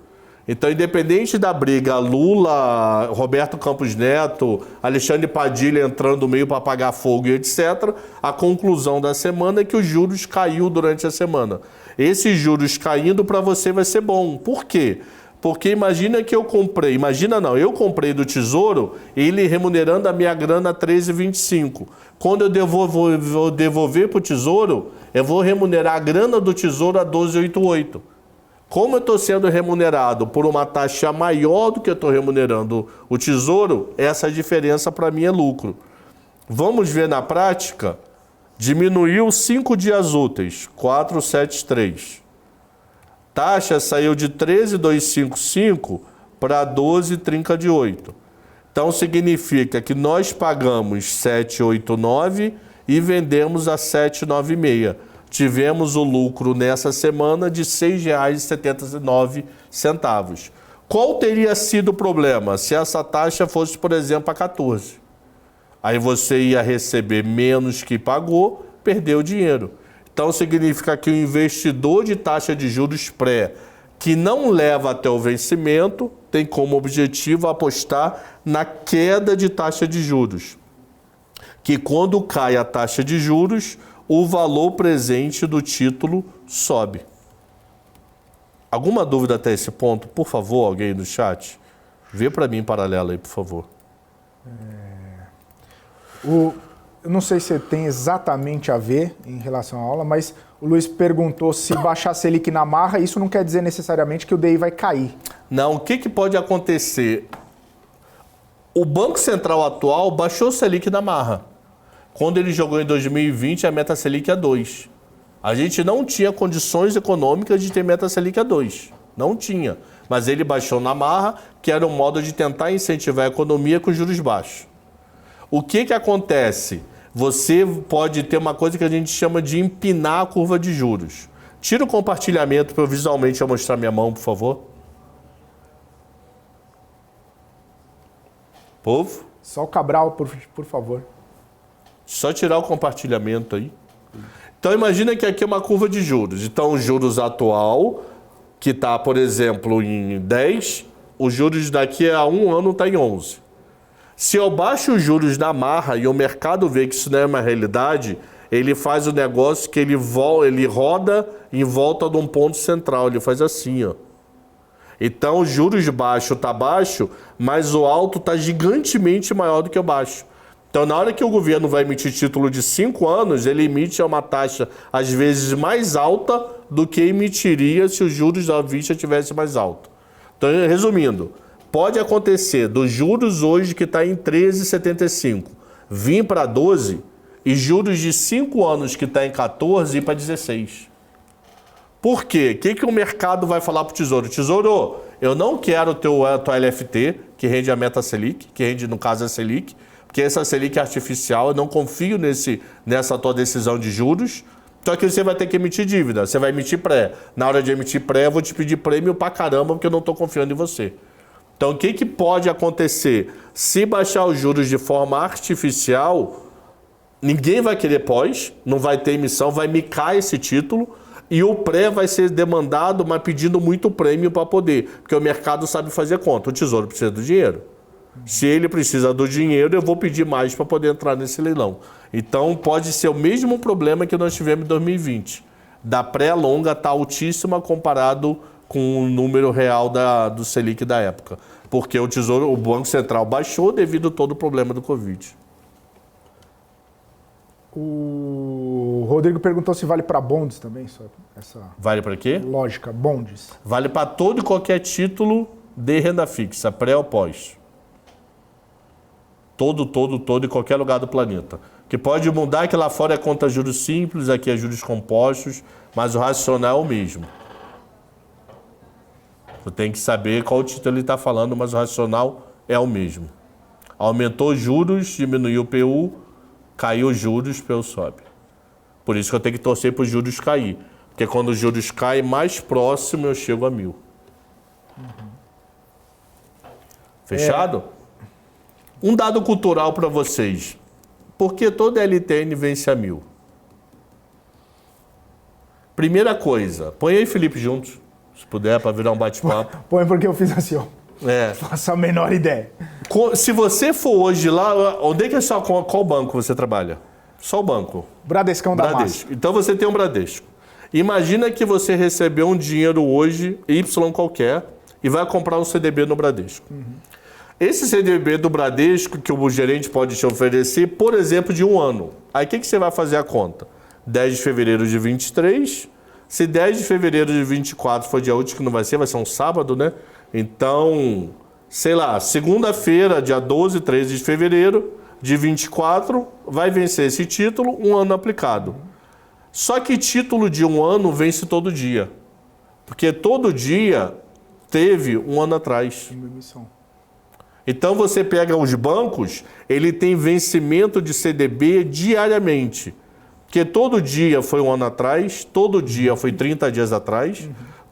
Então, independente da briga, Lula, Roberto Campos Neto, Alexandre Padilha entrando no meio para apagar fogo e etc., a conclusão da semana é que os juros caiu durante a semana. Esses juros caindo para você vai ser bom. Por quê? Porque imagina que eu comprei, eu comprei do Tesouro, ele remunerando a minha grana a 13,25. Quando eu vou devolver para o Tesouro, eu vou remunerar a grana do Tesouro a 12,88. Como eu estou sendo remunerado por uma taxa maior do que eu estou remunerando o Tesouro, essa diferença para mim é lucro. Vamos ver na prática, diminuiu 5 dias úteis, 473. Taxa saiu de 13,255 para 12,38. Então significa que nós pagamos 7,89 e vendemos a 7,96. Tivemos o lucro nessa semana de R$ 6,79. Qual teria sido o problema se essa taxa fosse, por exemplo, a 14? Aí você ia receber menos que pagou, perdeu dinheiro. Então significa que o investidor de taxa de juros pré, que não leva até o vencimento, tem como objetivo apostar na queda de taxa de juros. Que quando cai a taxa de juros, o valor presente do título sobe. Alguma dúvida até esse ponto? Por favor, alguém no chat? Vê para mim em paralelo aí, por favor. Eu não sei se tem exatamente a ver em relação à aula, mas o Luiz perguntou se baixar a Selic na marra, isso não quer dizer necessariamente que o DI vai cair. Não, o que pode acontecer? O Banco Central atual baixou a Selic na marra. Quando ele jogou em 2020, a meta Selic é 2. A gente não tinha condições econômicas de ter meta Selic a 2. Não tinha. Mas ele baixou na marra, que era um modo de tentar incentivar a economia com juros baixos. O que acontece? Você pode ter uma coisa que a gente chama de empinar a curva de juros. Tira o compartilhamento para eu visualmente mostrar minha mão, por favor. Povo? Só o Cabral, por favor. Só tirar o compartilhamento aí. Então imagina que aqui é uma curva de juros. Então o juros atual, que está, por exemplo, em 10, os juros daqui a um ano está em 11. Se eu baixo os juros na marra e o mercado vê que isso não é uma realidade, ele faz o negócio que ele roda em volta de um ponto central. Ele faz assim, ó. Então os juros baixo está baixo, mas o alto está gigantemente maior do que o baixo. Então, na hora que o governo vai emitir título de 5 anos, ele emite a uma taxa, às vezes, mais alta do que emitiria se os juros à vista tivessem mais alto. Então, resumindo, pode acontecer dos juros hoje que está em 13,75 vir para 12 e juros de 5 anos que está em 14 ir para 16. Por quê? O que o mercado vai falar para o Tesouro? Tesouro, eu não quero a tua LFT, que rende a meta Selic, que rende, no caso, a Selic, porque essa Selic é artificial, eu não confio nessa tua decisão de juros, só que você vai ter que emitir dívida, você vai emitir pré. Na hora de emitir pré, eu vou te pedir prêmio pra caramba, porque eu não estou confiando em você. Então, o que pode acontecer? Se baixar os juros de forma artificial, ninguém vai querer pós, não vai ter emissão, vai micar esse título, e o pré vai ser demandado, mas pedindo muito prêmio para poder, porque o mercado sabe fazer conta, o Tesouro precisa do dinheiro. Se ele precisa do dinheiro, eu vou pedir mais para poder entrar nesse leilão. Então, pode ser o mesmo problema que nós tivemos em 2020. Da pré-longa está altíssima comparado com o número real do Selic da época. Porque o Banco Central baixou devido a todo o problema do Covid. O Rodrigo perguntou se vale para bonds também. Vale para quê? Lógica, bonds. Vale para todo e qualquer título de renda fixa, pré ou pós. Todo, em qualquer lugar do planeta. O que pode mudar é que lá fora é conta juros simples, aqui é juros compostos, mas o racional é o mesmo. Você tem que saber qual título ele está falando, mas o racional é o mesmo. Aumentou os juros, diminuiu o PU, caiu os juros, o PU sobe. Por isso que eu tenho que torcer para os juros cair. Porque quando os juros caem, mais próximo eu chego a 1000. Fechado? Um dado cultural para vocês. Por que toda LTN vence a 1000? Primeira coisa, põe aí, Felipe, juntos, se puder, para virar um bate-papo. Põe porque eu fiz assim, ó. É. Faço a menor ideia. Se você for hoje lá, onde é que é só, qual banco você trabalha? Só o banco. Bradescão da Bradesco. Massa. Então você tem um Bradesco. Imagina que você recebeu um dinheiro hoje, Y qualquer, e vai comprar um CDB no Bradesco. Esse CDB do Bradesco, que o gerente pode te oferecer, por exemplo, de 1 ano. Aí o que você vai fazer a conta? 10 de fevereiro de 23. Se 10 de fevereiro de 24 for dia útil, que não vai ser um sábado, né? Então, sei lá, segunda-feira, dia 12, 13 de fevereiro de 24, vai vencer esse título, 1 ano aplicado. Só que título de 1 ano vence todo dia. Porque todo dia teve 1 ano atrás. Então você pega os bancos, ele tem vencimento de CDB diariamente. Porque todo dia foi 1 ano atrás, todo dia foi 30 dias atrás,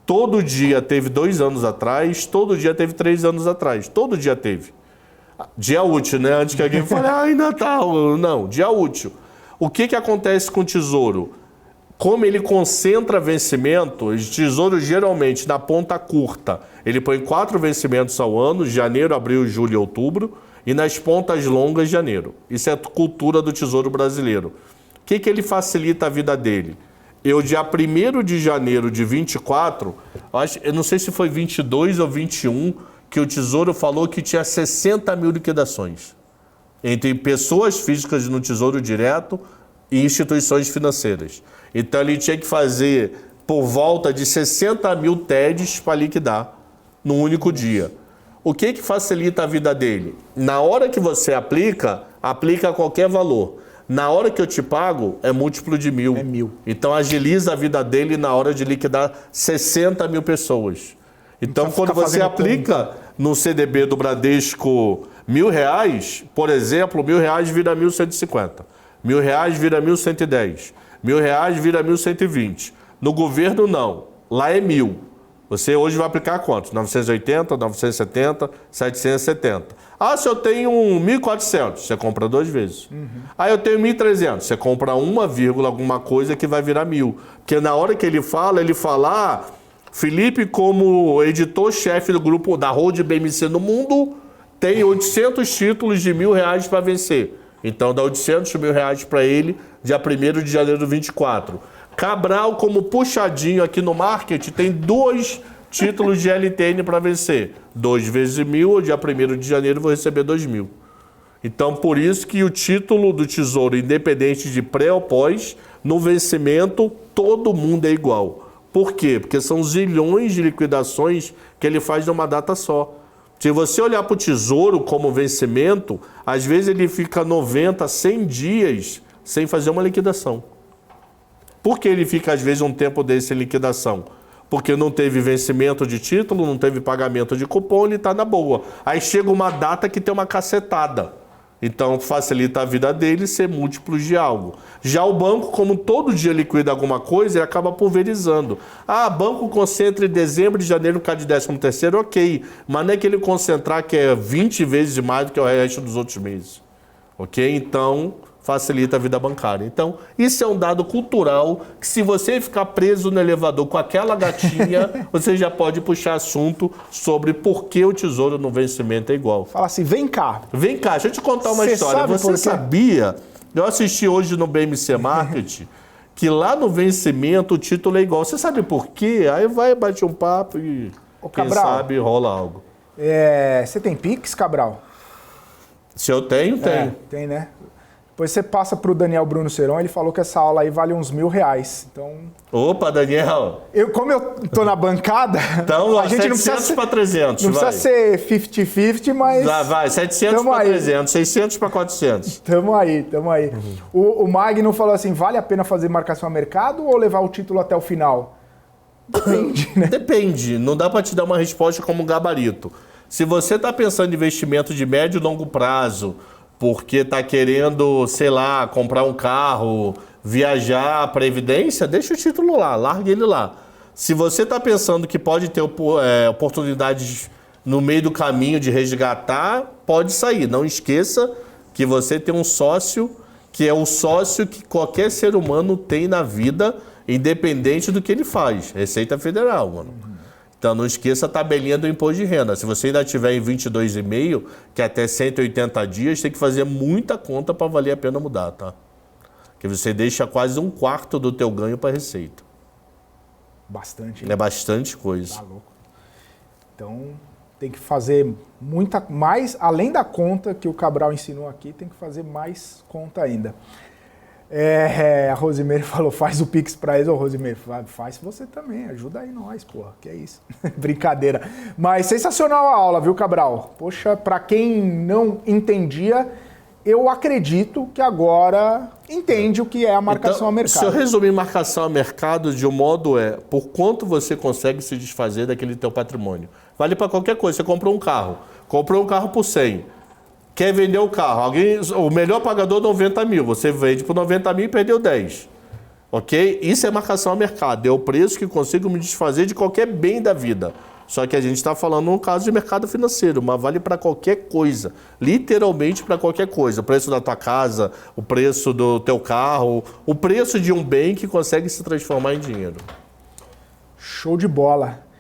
todo dia teve 2 anos atrás, todo dia teve 3 anos atrás. Todo dia teve. Dia útil, né? Antes que alguém fale, ai, Natal. Não, dia útil. O que acontece com o Tesouro? Como ele concentra vencimento, o Tesouro geralmente na ponta curta, ele põe 4 vencimentos ao ano, janeiro, abril, julho e outubro, e nas pontas longas, janeiro. Isso é a cultura do Tesouro brasileiro. O que ele facilita a vida dele? Eu, dia 1º de janeiro de 24, eu não sei se foi 22 ou 21, que o Tesouro falou que tinha 60 mil liquidações entre pessoas físicas no Tesouro Direto e instituições financeiras. Então ele tinha que fazer por volta de 60 mil TEDs para liquidar num único dia. O que facilita a vida dele? Na hora que você aplica qualquer valor. Na hora que eu te pago, é múltiplo de 1000. É 1000. Então agiliza a vida dele na hora de liquidar 60 mil pessoas. Então quando você aplica no CDB do Bradesco R$1.000, por exemplo, R$1.000 vira 1.150. R$1.000 vira 1.110. R$1.000 vira 1.120. No governo, não. Lá é 1.000. Você hoje vai aplicar quantos? 980, 970, 770. Ah, se eu tenho 1.400, você compra 2 vezes. Ah, eu tenho 1.300, você compra 1, alguma coisa que vai virar 1.000. Porque na hora que ele fala, Felipe, como editor-chefe do grupo da Hold BMC no mundo, tem 800 títulos de R$1.000 para vencer. Então dá 800 mil reais para ele, dia 1º de janeiro de 24. Cabral, como puxadinho aqui no marketing, tem 2 títulos de LTN para vencer. 2 vezes 1.000, dia 1º de janeiro vou receber 2.000. Então, por isso que o título do Tesouro, independente de pré ou pós, no vencimento, todo mundo é igual. Por quê? Porque são zilhões de liquidações que ele faz numa data só. Se você olhar para o Tesouro como vencimento, às vezes ele fica 90, 100 dias sem fazer uma liquidação. Por que ele fica, às vezes, um tempo desse em liquidação? Porque não teve vencimento de título, não teve pagamento de cupom, ele está na boa. Aí chega uma data que tem uma cacetada. Então, facilita a vida dele ser múltiplos de algo. Já o banco, como todo dia liquida alguma coisa, ele acaba pulverizando. Ah, banco concentra em dezembro e janeiro no caso de 13º, ok. Mas não é que ele concentrar que é 20 vezes mais do que o resto dos outros meses. Ok? Então, facilita a vida bancária. Então, isso é um dado cultural que, se você ficar preso no elevador com aquela gatinha, você já pode puxar assunto sobre por que o Tesouro no vencimento é igual. Fala assim, vem cá. Vem cá, deixa eu te contar uma história. Você sabia, eu assisti hoje no BMC Market, que lá no vencimento o título é igual. Você sabe por quê? Aí vai bater um papo e quem sabe rola algo. Você tem Pix, Cabral? Se eu tenho, tenho. Tem, né? Depois você passa para o Daniel Bruno Seron, ele falou que essa aula aí vale uns R$1.000. Então... Opa, Daniel! Como eu tô na bancada, então, a gente 700 para 300, não precisa ser 50-50, mas... Vai, 700 para 300, 600 para 400. Tamo aí. O Magno falou assim, vale a pena fazer marcação a mercado ou levar o título até o final? Depende, né? Depende, não dá para te dar uma resposta como gabarito. Se você está pensando em investimento de médio e longo prazo, porque está querendo, sei lá, comprar um carro, viajar, previdência, deixa o título lá, larga ele lá. Se você está pensando que pode ter oportunidades no meio do caminho de resgatar, pode sair. Não esqueça que você tem um sócio, que é o sócio que qualquer ser humano tem na vida, independente do que ele faz. Receita Federal, mano. Então não esqueça a tabelinha do imposto de renda. Se você ainda tiver em 22,5, que é até 180 dias, tem que fazer muita conta para valer a pena mudar, tá? Porque você deixa quase 1/4 do teu ganho para receita. Bastante. É bastante coisa. Tá louco. Então tem que fazer muita mais, além da conta que o Cabral ensinou aqui, tem que fazer mais conta ainda. A Rosimeire falou, faz o Pix pra eles. Ô, Rosimeire, faz você também, ajuda aí nós, porra, que é isso. Brincadeira. Mas sensacional a aula, viu, Cabral? Poxa, pra quem não entendia, eu acredito que agora entende o que é a marcação a mercado. Se eu resumir marcação a mercado de um modo por quanto você consegue se desfazer daquele teu patrimônio. Vale para qualquer coisa. Você comprou um carro por 100. Quer vender o carro. O melhor pagador 90 mil. Você vende por 90 mil e perdeu 10. Ok? Isso é marcação a mercado. É o preço que consigo me desfazer de qualquer bem da vida. Só que a gente está falando num caso de mercado financeiro, mas vale para qualquer coisa. Literalmente para qualquer coisa. O preço da tua casa, o preço do teu carro, o preço de um bem que consegue se transformar em dinheiro. Show de bola.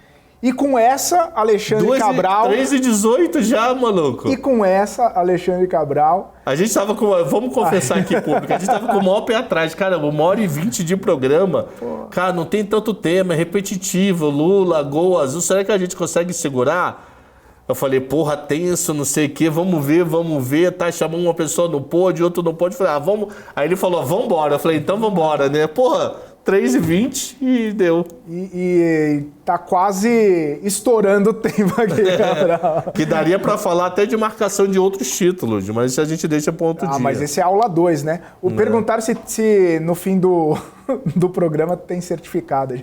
E com essa, Alexandre Cabral... 3h18 já, maluco. E com essa, Alexandre Cabral... A gente tava com... Vamos confessar aqui, público. A gente tava com o maior pé atrás. Cara, 1h20 de programa. Pô. Cara, não tem tanto tema, é repetitivo. Lula, Gol Azul. Será que a gente consegue segurar? Eu falei, porra, tenso, não sei o quê. Vamos ver. Tá, chamou uma pessoa, não pôde, outro não pôde. Eu falei, vamos... Aí ele falou, vambora. Eu falei, então vambora, né? Porra... 3h20 e deu. E tá quase estourando o tempo aqui, Cabral. Que daria para falar até de marcação de outros títulos, mas a gente deixa para outro dia. Mas esse é aula 2, né? Perguntaram se no fim do programa tem certificado.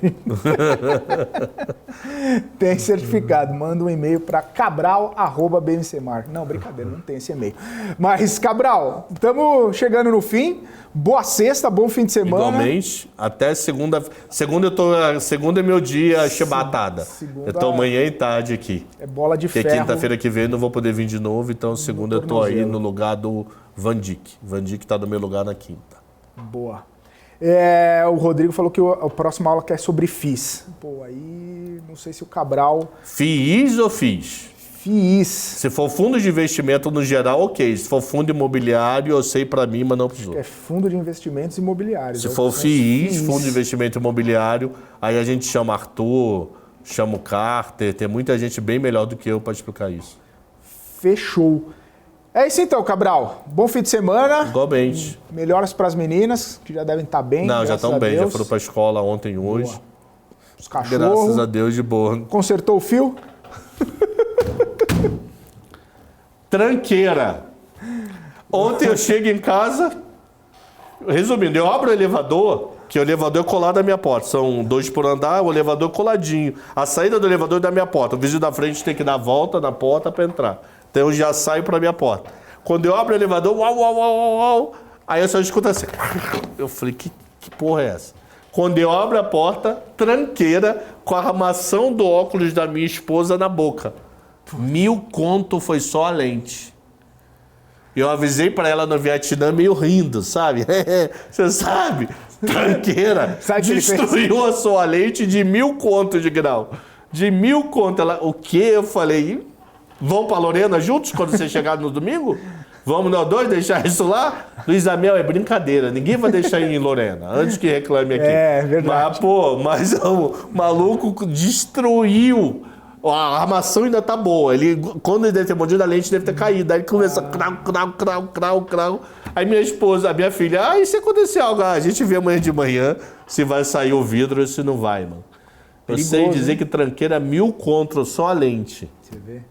Tem certificado. Manda um e-mail para cabral@bmcmar. Não, brincadeira, não tem esse e-mail. Mas, Cabral, estamos chegando no fim. Boa sexta, bom fim de semana. Igualmente. Até segunda. Segunda é meu dia chibatada. Eu tô manhã e tarde aqui. É bola de ferro. Porque quinta-feira que vem eu não vou poder vir de novo, então segunda eu tô aí no lugar do Van Dijk. Van Dijk tá no meu lugar na quinta. Boa. O Rodrigo falou que a próxima aula é sobre FIIs. Pô, aí não sei se o Cabral... FIIs ou FIIs? FIIs. Se for fundo de investimento no geral, ok. Se for fundo imobiliário, eu sei para mim, mas não para os outros. É fundo de investimentos imobiliários. Se for FIIs, fundo de investimento imobiliário, aí a gente chama Arthur, chama o Carter, tem muita gente bem melhor do que eu para explicar isso. Fechou. É isso então, Cabral. Bom fim de semana. Igualmente. Melhoras para as meninas, que já devem estar bem. Não, já estão bem. Já foram para a escola ontem e hoje. Boa. Os cachorros. Graças a Deus, de boa. Consertou o fio? Tranqueira. Ontem eu chego em casa, resumindo, eu abro o elevador, que o elevador é colado à minha porta. São 2 por andar, o elevador coladinho. A saída do elevador é da minha porta. O vizinho da frente tem que dar a volta na porta para entrar. Então eu já saio para minha porta. Quando eu abro o elevador, uau, aí eu só escuto assim. Eu falei, que porra é essa? Quando eu abro a porta, tranqueira, com a armação do óculos da minha esposa na boca. 1.000 conto foi só a lente. Eu avisei para ela no Vietnã meio rindo, sabe? Você sabe? Tranqueira. Destruiu a sua lente de 1.000 conto de grau. De 1.000 conto. Ela, o quê? Eu falei, vamos para Lorena juntos quando você chegar no domingo? Vamos nós dois deixar isso lá? Luiz Amel, é brincadeira. Ninguém vai deixar ir em Lorena, antes que reclame aqui. É verdade. Mas o maluco destruiu. A armação ainda tá boa. Quando ele deve ter mordido, a lente deve ter caído. Aí ele começa crau. Aí minha esposa, a minha filha, e se acontecer algo? A gente vê amanhã de manhã se vai sair o vidro ou se não vai, mano. Perigoso, eu sei dizer, hein? Que tranqueira é 1.000 conto só a lente. Você vê?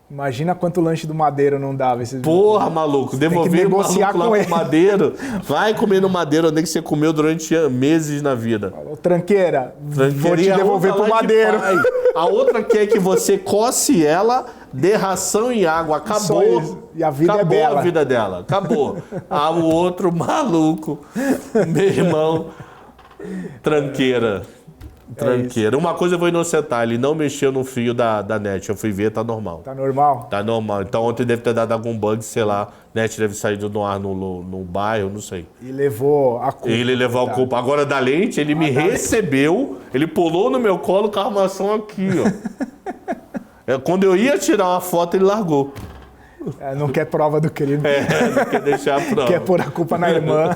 Imagina quanto lanche do Madeiro não dava. Porra, maluco. Devolver o maluco lá pro Madeiro. Vai comer no Madeiro onde que você comeu durante meses na vida. Falou, tranqueira, vou te devolver pro Madeiro. A outra quer que você coce ela, dê ração e água. Acabou. E a vida acabou é bela. A vida dela. Acabou. O outro maluco. Meu irmão. Tranqueira. Tranqueira. Uma coisa eu vou inocentar, ele não mexeu no fio da net. Eu fui ver, tá normal. Tá normal? Tá normal. Então ontem deve ter dado algum bug, sei lá. Net deve sair do ar no bairro, não sei. E levou a culpa. Ele levou a culpa. Agora da lente, ele me recebeu, ele pulou no meu colo com a armação aqui, ó. Quando eu ia tirar uma foto, ele largou. Não quer prova do crime. Não quer deixar a prova. Quer pôr a culpa na irmã.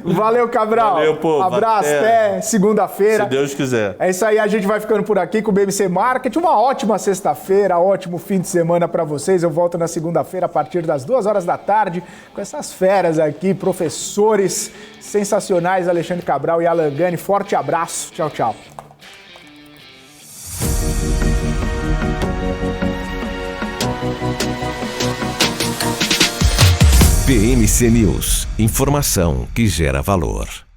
Valeu, Cabral. Valeu, pô. Abraço, até segunda-feira. Se Deus quiser. É isso aí, a gente vai ficando por aqui com o BMC Market. Uma ótima sexta-feira, ótimo fim de semana para vocês. Eu volto na segunda-feira a partir das 2h da tarde com essas feras aqui, professores sensacionais, Alexandre Cabral e Alan Gani. Forte abraço. Tchau, tchau. BMC News. Informação que gera valor.